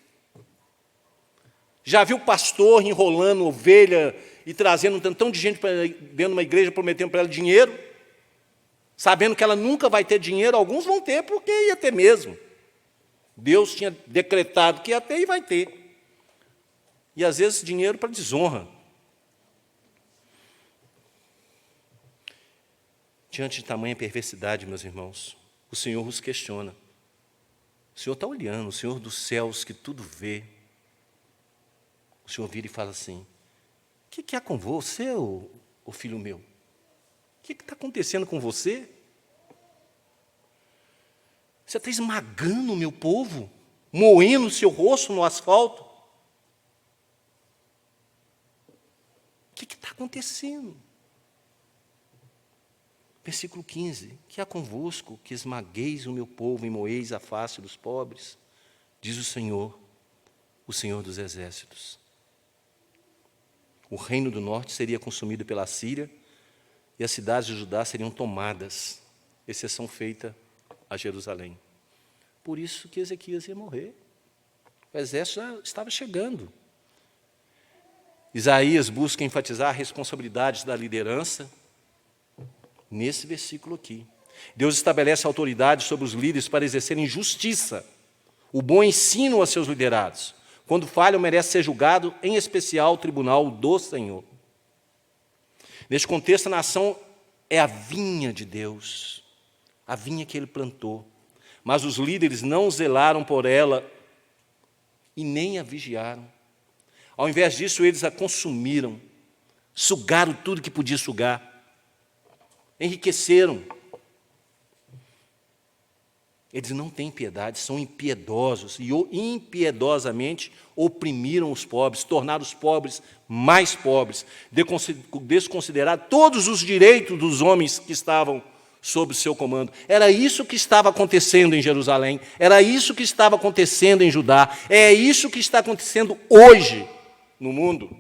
Já viu pastor enrolando ovelha e trazendo um tantão de gente para dentro de uma igreja, prometendo para ela dinheiro, sabendo que ela nunca vai ter dinheiro? Alguns vão ter, porque ia ter mesmo. Deus tinha decretado que ia ter e vai ter. E, às vezes, dinheiro para desonra. Diante de tamanha perversidade, meus irmãos, o Senhor os questiona. O Senhor está olhando, o Senhor dos céus, que tudo vê. O Senhor vira e fala assim, o que há com você, ô filho meu? O que está acontecendo com você? Você está esmagando o meu povo, moendo o seu rosto no asfalto. O que está acontecendo? Versículo 15, que há convosco que esmagueis o meu povo e moeis a face dos pobres, diz o Senhor dos exércitos. O reino do norte seria consumido pela Síria e as cidades de Judá seriam tomadas, exceção feita a Jerusalém. Por isso que Ezequias ia morrer. O exército já estava chegando. Isaías busca enfatizar a responsabilidade da liderança nesse versículo aqui. Deus estabelece autoridade sobre os líderes para exercerem justiça, o bom ensino a seus liderados. Quando falham, merece ser julgado, em especial, o tribunal do Senhor. Neste contexto, a nação é a vinha de Deus, a vinha que Ele plantou. Mas os líderes não zelaram por ela e nem a vigiaram. Ao invés disso, eles a consumiram, sugaram tudo que podia sugar, enriqueceram. Eles não têm piedade, são impiedosos e impiedosamente oprimiram os pobres, tornaram os pobres mais pobres, desconsideraram todos os direitos dos homens que estavam sob o seu comando. Era isso que estava acontecendo em Jerusalém, era isso que estava acontecendo em Judá, é isso que está acontecendo hoje no mundo.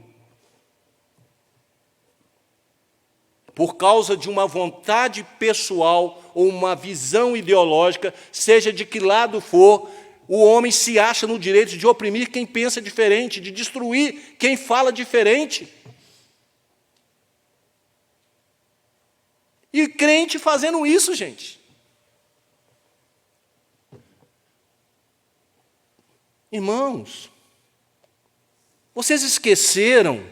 por causa de uma vontade pessoal ou uma visão ideológica, seja de que lado for, o homem se acha no direito de oprimir quem pensa diferente, de destruir quem fala diferente. E crente fazendo isso, gente. Irmãos, vocês esqueceram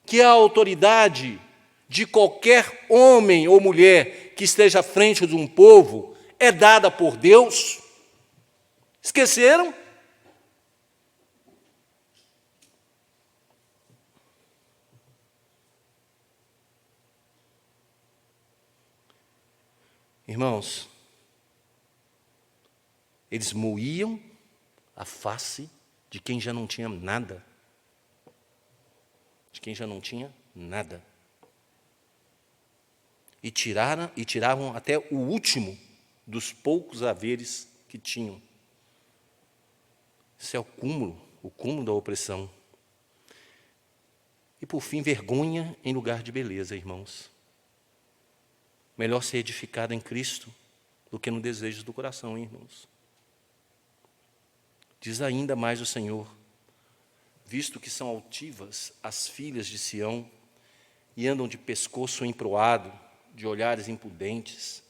que a autoridade de qualquer homem ou mulher que esteja à frente de um povo é dada por Deus? Esqueceram? Irmãos, eles moíam a face de quem já não tinha nada. De quem já não tinha nada. E tiravam até o último dos poucos haveres que tinham. Isso é o cúmulo da opressão. E, por fim, vergonha em lugar de beleza, irmãos. Melhor ser edificado em Cristo do que no desejo do coração, irmãos. Diz ainda mais o Senhor: visto que são altivas as filhas de Sião e andam de pescoço emproado, de olhares impudentes,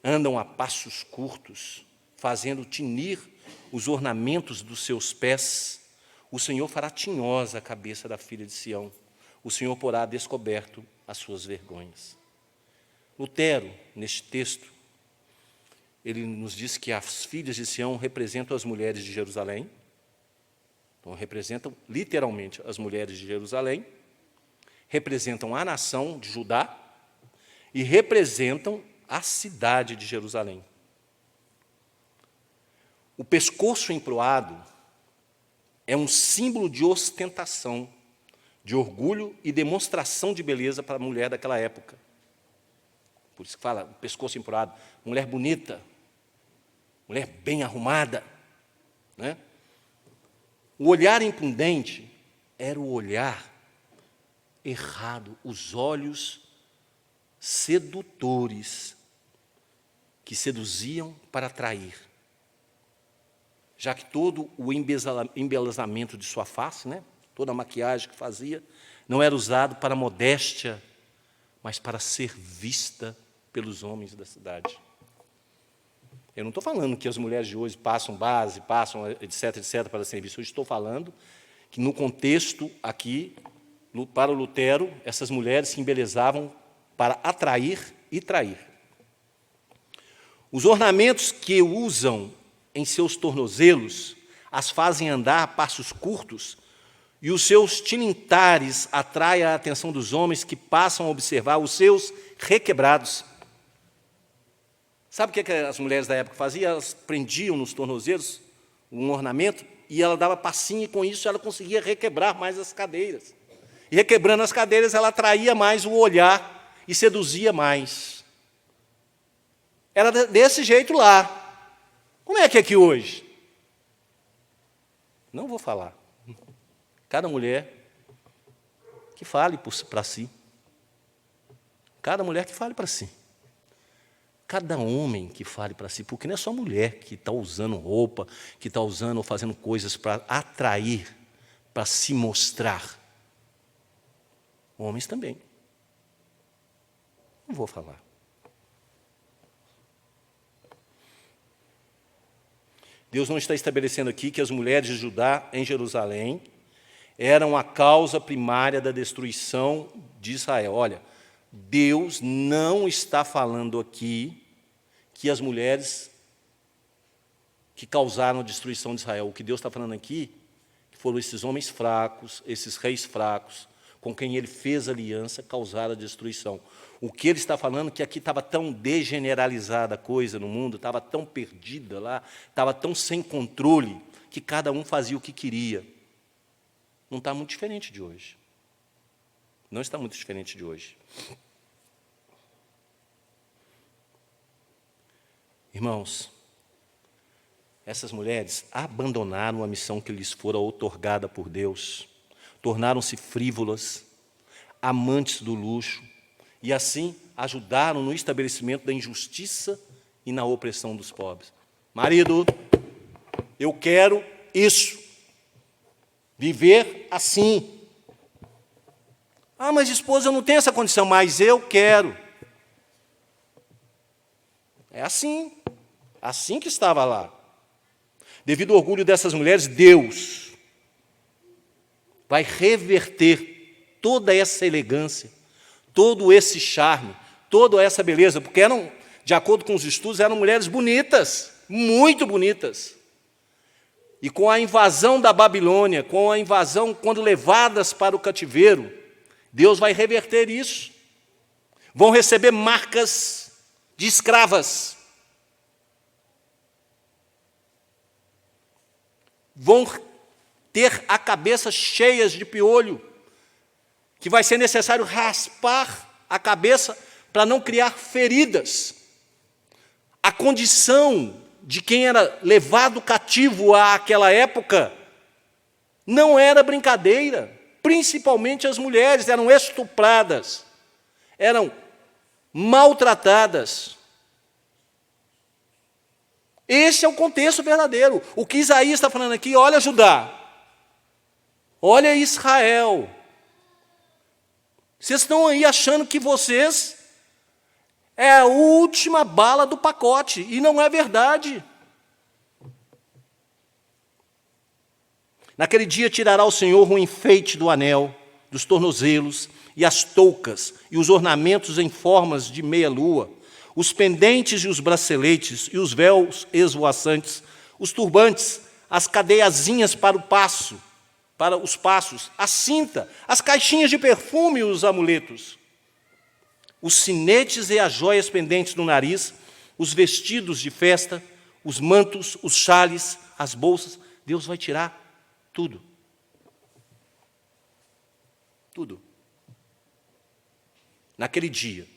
andam a passos curtos, fazendo tinir os ornamentos dos seus pés, o Senhor fará tinhosa a cabeça da filha de Sião, o Senhor porá a descoberto as suas vergonhas. Lutero, neste texto, ele nos diz que as filhas de Sião representam as mulheres de Jerusalém, então representam literalmente as mulheres de Jerusalém, representam a nação de Judá e representam a cidade de Jerusalém. O pescoço emproado é um símbolo de ostentação, de orgulho e demonstração de beleza para a mulher daquela época. Por isso que fala, o pescoço emproado, mulher bonita, mulher bem arrumada, né? O olhar impudente era o olhar errado, os olhos sedutores que seduziam para atrair. Já que todo o embelezamento de sua face, né, toda a maquiagem que fazia, não era usado para modéstia, mas para ser vista pelos homens da cidade. Eu não estou falando que as mulheres de hoje passam base, passam etc, etc, para serem vistas. Eu estou falando que, no contexto aqui, para Lutero, essas mulheres se embelezavam para atrair e trair. Os ornamentos que usam em seus tornozelos as fazem andar a passos curtos, e os seus tilintares atraem a atenção dos homens que passam a observar os seus requebrados. Sabe o que as mulheres da época faziam? Elas prendiam nos tornozelos um ornamento e ela dava passinho, e com isso ela conseguia requebrar mais as cadeiras. E requebrando as cadeiras, ela atraía mais o olhar e seduzia mais. Era desse jeito lá. Como é que é aqui hoje? Não vou falar. Cada mulher que fale para si. Cada mulher que fale para si. Cada homem que fale para si, porque não é só mulher que está usando roupa, que está usando ou fazendo coisas para atrair, para se mostrar. Homens também. Não vou falar. Deus não está estabelecendo aqui que as mulheres de Judá em Jerusalém eram a causa primária da destruição de Israel. Olha, Deus não está falando aqui que as mulheres que causaram a destruição de Israel. O que Deus está falando aqui foram esses homens fracos, esses reis fracos, com quem ele fez aliança, causaram a destruição. O que ele está falando é que aqui estava tão degeneralizada a coisa no mundo, estava tão perdida lá, estava tão sem controle, que cada um fazia o que queria. Não está muito diferente de hoje. Não está muito diferente de hoje. Irmãos, essas mulheres abandonaram a missão que lhes fora outorgada por Deus, tornaram-se frívolas, amantes do luxo, e assim ajudaram no estabelecimento da injustiça e na opressão dos pobres. Marido, eu quero isso, viver assim. Ah, mas esposa, eu não tenho essa condição, mas eu quero. É assim que estava lá. Devido ao orgulho dessas mulheres, Deus vai reverter toda essa elegância, todo esse charme, toda essa beleza, porque eram, de acordo com os estudos, eram mulheres bonitas, muito bonitas. E com a invasão da Babilônia, com a invasão, quando levadas para o cativeiro, Deus vai reverter isso. Vão receber marcas de escravas. Vão ter a cabeça cheia de piolho, que vai ser necessário raspar a cabeça para não criar feridas. A condição de quem era levado cativo àquela época não era brincadeira. Principalmente as mulheres eram estupradas, eram maltratadas. Esse é o contexto verdadeiro. O que Isaías está falando aqui, olha Judá, olha Israel. Vocês estão aí achando que vocês é a última bala do pacote, e não é verdade. Naquele dia tirará o Senhor o enfeite do anel, dos tornozelos, e as toucas, e os ornamentos em formas de meia-lua, os pendentes e os braceletes, e os véus esvoaçantes, os turbantes, as cadeiazinhas para os passos, a cinta, as caixinhas de perfume e os amuletos, os sinetes e as joias pendentes no nariz, os vestidos de festa, os mantos, os xales, as bolsas. Deus vai tirar tudo. Tudo. Naquele dia,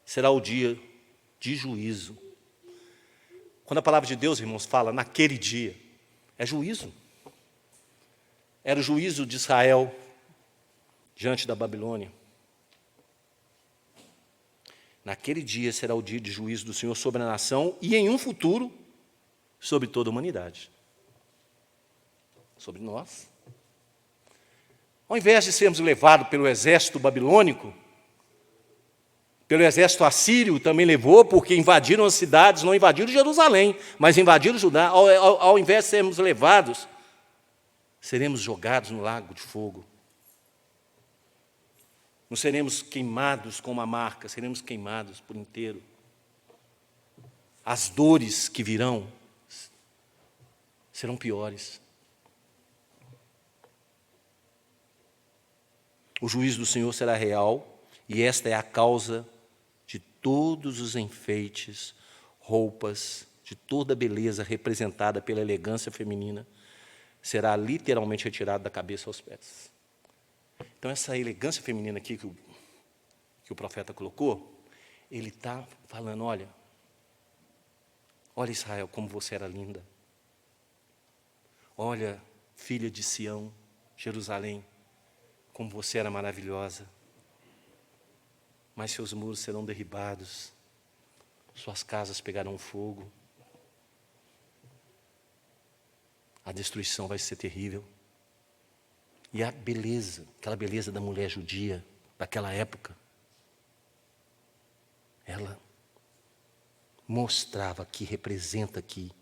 será o dia de juízo. Quando a palavra de Deus, irmãos, fala naquele dia, é juízo. Era o juízo de Israel diante da Babilônia. Naquele dia será o dia de juízo do Senhor sobre a nação e, em um futuro, sobre toda a humanidade. Sobre nós. Ao invés de sermos levados pelo exército babilônico, pelo exército assírio também levou, porque invadiram as cidades, não invadiram Jerusalém, mas invadiram Judá. Ao invés de sermos levados, seremos jogados no lago de fogo. Não seremos queimados com uma marca, seremos queimados por inteiro. As dores que virão serão piores. O juízo do Senhor será real, e esta é a causa de todos os enfeites, roupas, de toda a beleza representada pela elegância feminina, será literalmente retirada da cabeça aos pés. Então, essa elegância feminina aqui que o profeta colocou, ele está falando, olha Israel, como você era linda. Olha, filha de Sião, Jerusalém, como você era maravilhosa. Mas seus muros serão derribados, suas casas pegarão fogo. A destruição vai ser terrível. E a beleza, aquela beleza da mulher judia, daquela época, ela mostrava aqui, representa aqui,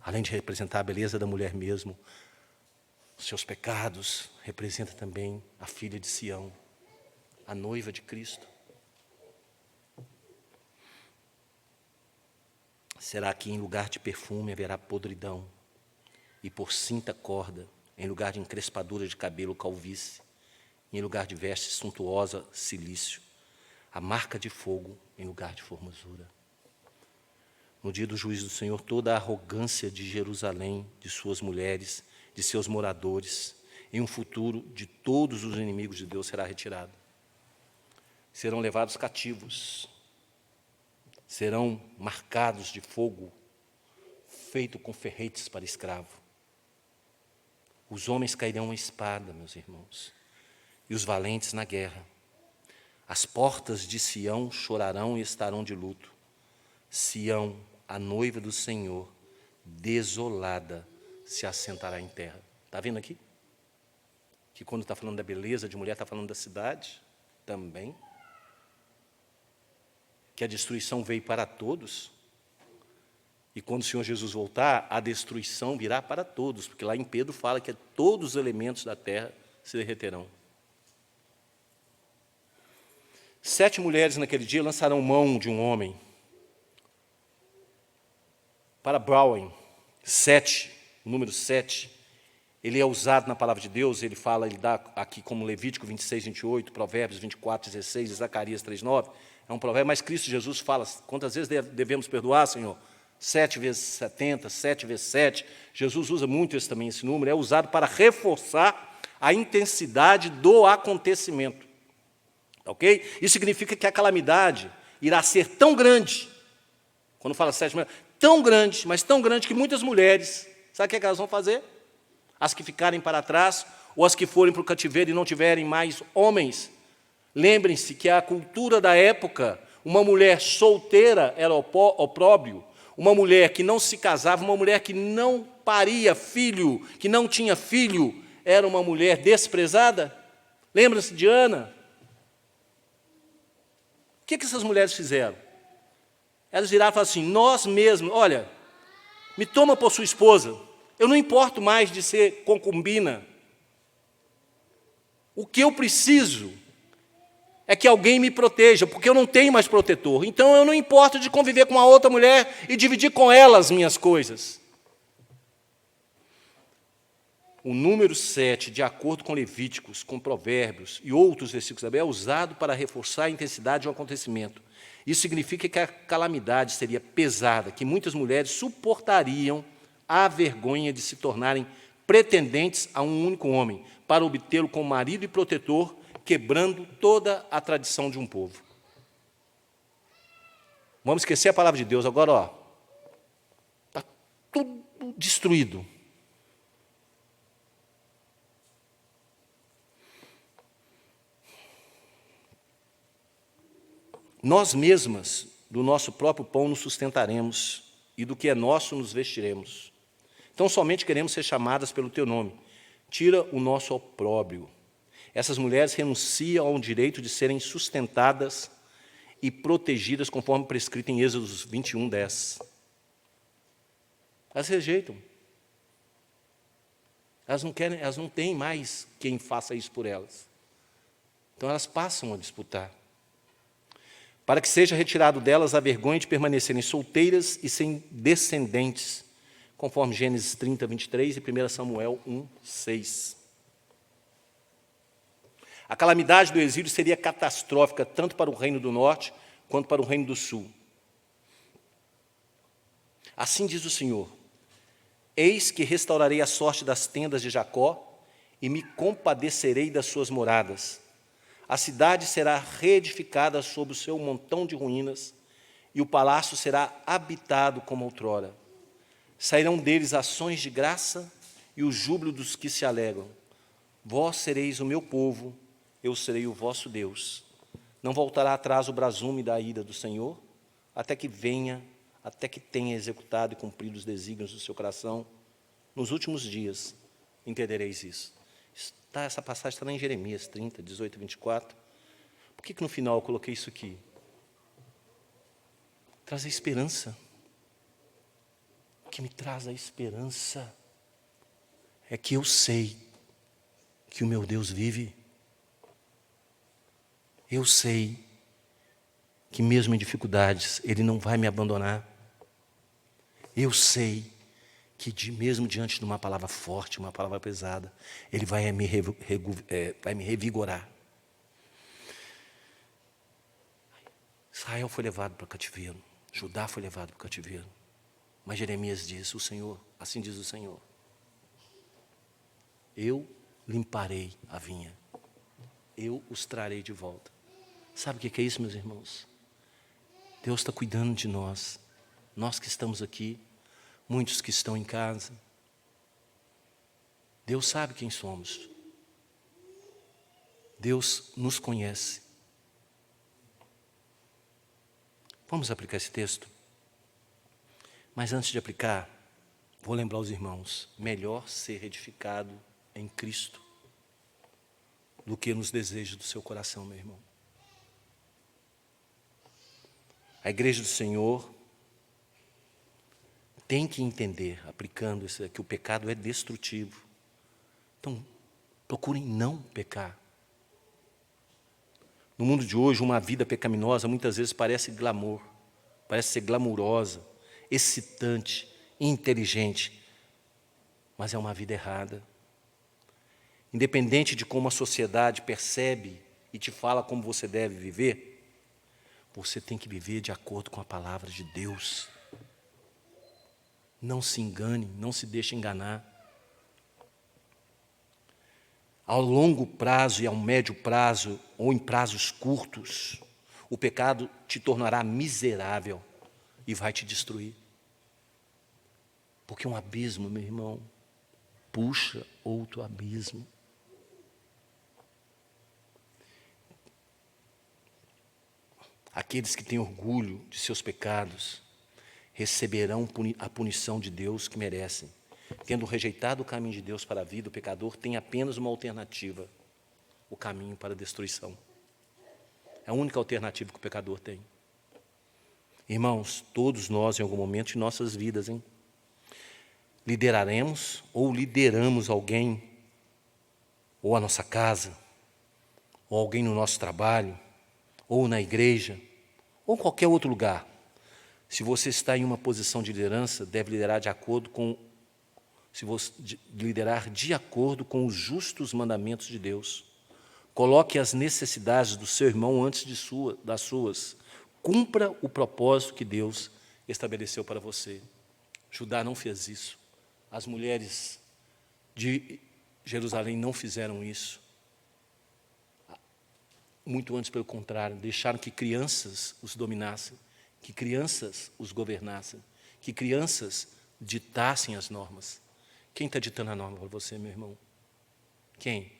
além de representar a beleza da mulher mesmo, os seus pecados, representa também a filha de Sião, a noiva de Cristo. Será que em lugar de perfume haverá podridão, e por cinta corda, em lugar de encrespadura de cabelo, calvície, em lugar de veste suntuosa, cilício, a marca de fogo em lugar de formosura. No dia do juízo do Senhor, toda a arrogância de Jerusalém, de suas mulheres, de seus moradores, em um futuro de todos os inimigos de Deus será retirada. Serão levados cativos, serão marcados de fogo, feito com ferretes para escravo. Os homens cairão à espada, meus irmãos, e os valentes na guerra. As portas de Sião chorarão e estarão de luto. Sião, a noiva do Senhor, desolada, se assentará em terra. Está vendo aqui? Que quando está falando da beleza de mulher, está falando da cidade também. Que a destruição veio para todos. E quando o Senhor Jesus voltar, a destruição virá para todos, porque lá em Pedro fala que todos os elementos da terra se derreterão. 7 mulheres naquele dia lançarão mão de um homem. Para Brown, 7, o número 7, ele é usado na palavra de Deus, ele dá aqui como Levítico 26, 28, Provérbios 24, 16, Zacarias 3, 9, é um provérbio, mas Cristo Jesus fala, quantas vezes devemos perdoar, Senhor? 7 vezes 70, 7 vezes 7, Jesus usa muito esse número, é usado para reforçar a intensidade do acontecimento, ok? Isso significa que a calamidade irá ser tão grande, quando fala 7 mulheres, tão grande, mas tão grande que muitas mulheres, sabe o que elas vão fazer? As que ficarem para trás, ou as que forem para o cativeiro e não tiverem mais homens. Lembrem-se que a cultura da época, uma mulher solteira era opróbrio, uma mulher que não se casava, uma mulher que não paria filho, que não tinha filho, era uma mulher desprezada. Lembra-se de Ana? O que essas mulheres fizeram? Elas viraram e falaram assim, nós mesmos, olha, me toma por sua esposa, eu não importo mais de ser concubina. O que eu preciso é que alguém me proteja, porque eu não tenho mais protetor. Então eu não importo de conviver com uma outra mulher e dividir com ela as minhas coisas. O número 7, de acordo com Levíticos, com Provérbios e outros versículos também, é usado para reforçar a intensidade de um acontecimento. Isso significa que a calamidade seria pesada, que muitas mulheres suportariam a vergonha de se tornarem pretendentes a um único homem, para obtê-lo como marido e protetor, quebrando toda a tradição de um povo. Vamos esquecer a palavra de Deus. Agora, está tudo destruído. Nós mesmas, do nosso próprio pão, nos sustentaremos, e do que é nosso nos vestiremos. Então, somente queremos ser chamadas pelo teu nome. Tira o nosso opróbrio. Essas mulheres renunciam ao direito de serem sustentadas e protegidas, conforme prescrito em Êxodo 21, 10. Elas rejeitam. Elas não querem, elas não têm mais quem faça isso por elas. Então, elas passam a disputar. Para que seja retirado delas a vergonha de permanecerem solteiras e sem descendentes, conforme Gênesis 30, 23 e 1 Samuel 1, 6. A calamidade do exílio seria catastrófica, tanto para o reino do norte, quanto para o reino do sul. Assim diz o Senhor, eis que restaurarei a sorte das tendas de Jacó e me compadecerei das suas moradas. A cidade será reedificada sobre o seu montão de ruínas e o palácio será habitado como outrora. Sairão deles ações de graça e o júbilo dos que se alegram. Vós sereis o meu povo, eu serei o vosso Deus. Não voltará atrás o brasume da ira do Senhor, até que tenha executado e cumprido os desígnios do seu coração. Nos últimos dias entendereis isso. Essa passagem está lá em Jeremias 30, 18 e 24. Por que no final eu coloquei isso aqui? Traz a esperança. O que me traz a esperança é que eu sei que o meu Deus vive. Eu sei que mesmo em dificuldades, Ele não vai me abandonar. Eu sei que mesmo diante de uma palavra forte, uma palavra pesada, Ele vai me revigorar. Israel foi levado para o cativeiro, Judá foi levado para o cativeiro. Mas Jeremias diz, o Senhor, assim diz o Senhor, eu limparei a vinha, eu os trarei de volta. Sabe o que é isso, meus irmãos? Deus está cuidando de nós, nós que estamos aqui, muitos que estão em casa. Deus sabe quem somos. Deus nos conhece. Vamos aplicar esse texto? Mas antes de aplicar, vou lembrar os irmãos, melhor ser edificado em Cristo do que nos desejos do seu coração, meu irmão. A igreja do Senhor tem que entender, aplicando isso, que o pecado é destrutivo. Então, procurem não pecar. No mundo de hoje, uma vida pecaminosa muitas vezes parece glamour, parece ser glamurosa, excitante, inteligente, mas é uma vida errada. Independente de como a sociedade percebe e te fala como você deve viver, você tem que viver de acordo com a palavra de Deus. Não se engane, não se deixe enganar. Ao longo prazo e ao médio prazo, ou em prazos curtos, o pecado te tornará miserável e vai te destruir. Porque um abismo, meu irmão, puxa outro abismo. Aqueles que têm orgulho de seus pecados receberão a punição de Deus que merecem. Tendo rejeitado o caminho de Deus para a vida, o pecador tem apenas uma alternativa: o caminho para a destruição. É a única alternativa que o pecador tem. Irmãos, todos nós, em algum momento de nossas vidas, lideraremos ou lideramos alguém, ou a nossa casa, ou alguém no nosso trabalho, ou na igreja, ou em qualquer outro lugar. Se você está em uma posição de liderança, deve liderar de acordo com os justos mandamentos de Deus. Coloque as necessidades do seu irmão antes das suas. Cumpra o propósito que Deus estabeleceu para você. Judá não fez isso. As mulheres de Jerusalém não fizeram isso. Muito antes, pelo contrário, deixaram que crianças os dominassem, que crianças os governassem, que crianças ditassem as normas. Quem está ditando a norma para você, meu irmão? Quem?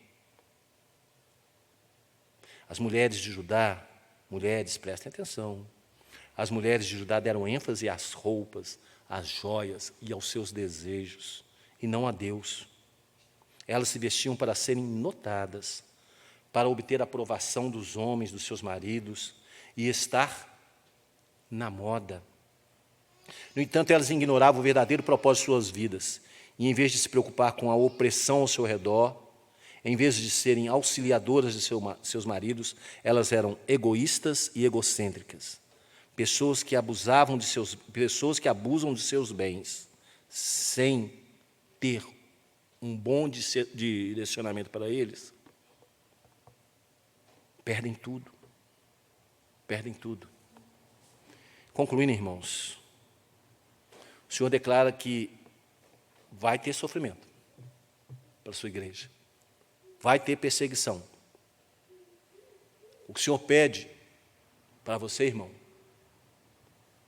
As mulheres de Judá, prestem atenção, as mulheres de Judá deram ênfase às roupas, às joias e aos seus desejos, e não a Deus. Elas se vestiam para serem notadas, para obter a aprovação dos homens, dos seus maridos, e estar na moda. No entanto, elas ignoravam o verdadeiro propósito de suas vidas, e em vez de se preocupar com a opressão ao seu redor, em vez de serem auxiliadoras de seus maridos, elas eram egoístas e egocêntricas, pessoas que abusam de seus bens, sem ter um bom direcionamento para eles, perdem tudo. Perdem tudo. Concluindo, irmãos, o Senhor declara que vai ter sofrimento para a sua igreja. Vai ter perseguição. O que o Senhor pede para você, irmão,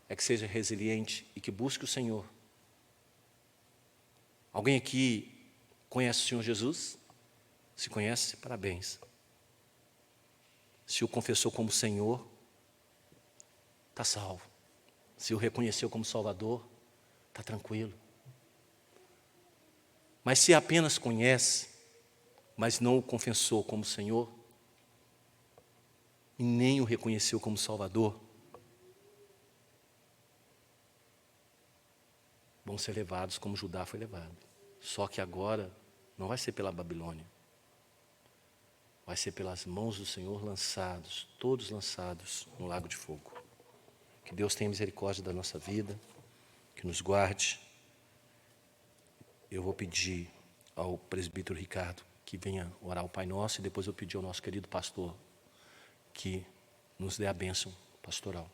é que seja resiliente e que busque o Senhor. Alguém aqui conhece o Senhor Jesus? Se conhece, parabéns. Se o confessou como Senhor, está salvo. Se o reconheceu como Salvador, está tranquilo. Mas se apenas conhece, mas não o confessou como Senhor, e nem o reconheceu como Salvador, vão ser levados como Judá foi levado. Só que agora não vai ser pela Babilônia, vai ser pelas mãos do Senhor lançados, todos lançados no lago de fogo. Que Deus tenha misericórdia da nossa vida, que nos guarde. Eu vou pedir ao presbítero Ricardo que venha orar o Pai Nosso, e depois eu pedir ao nosso querido pastor que nos dê a bênção pastoral.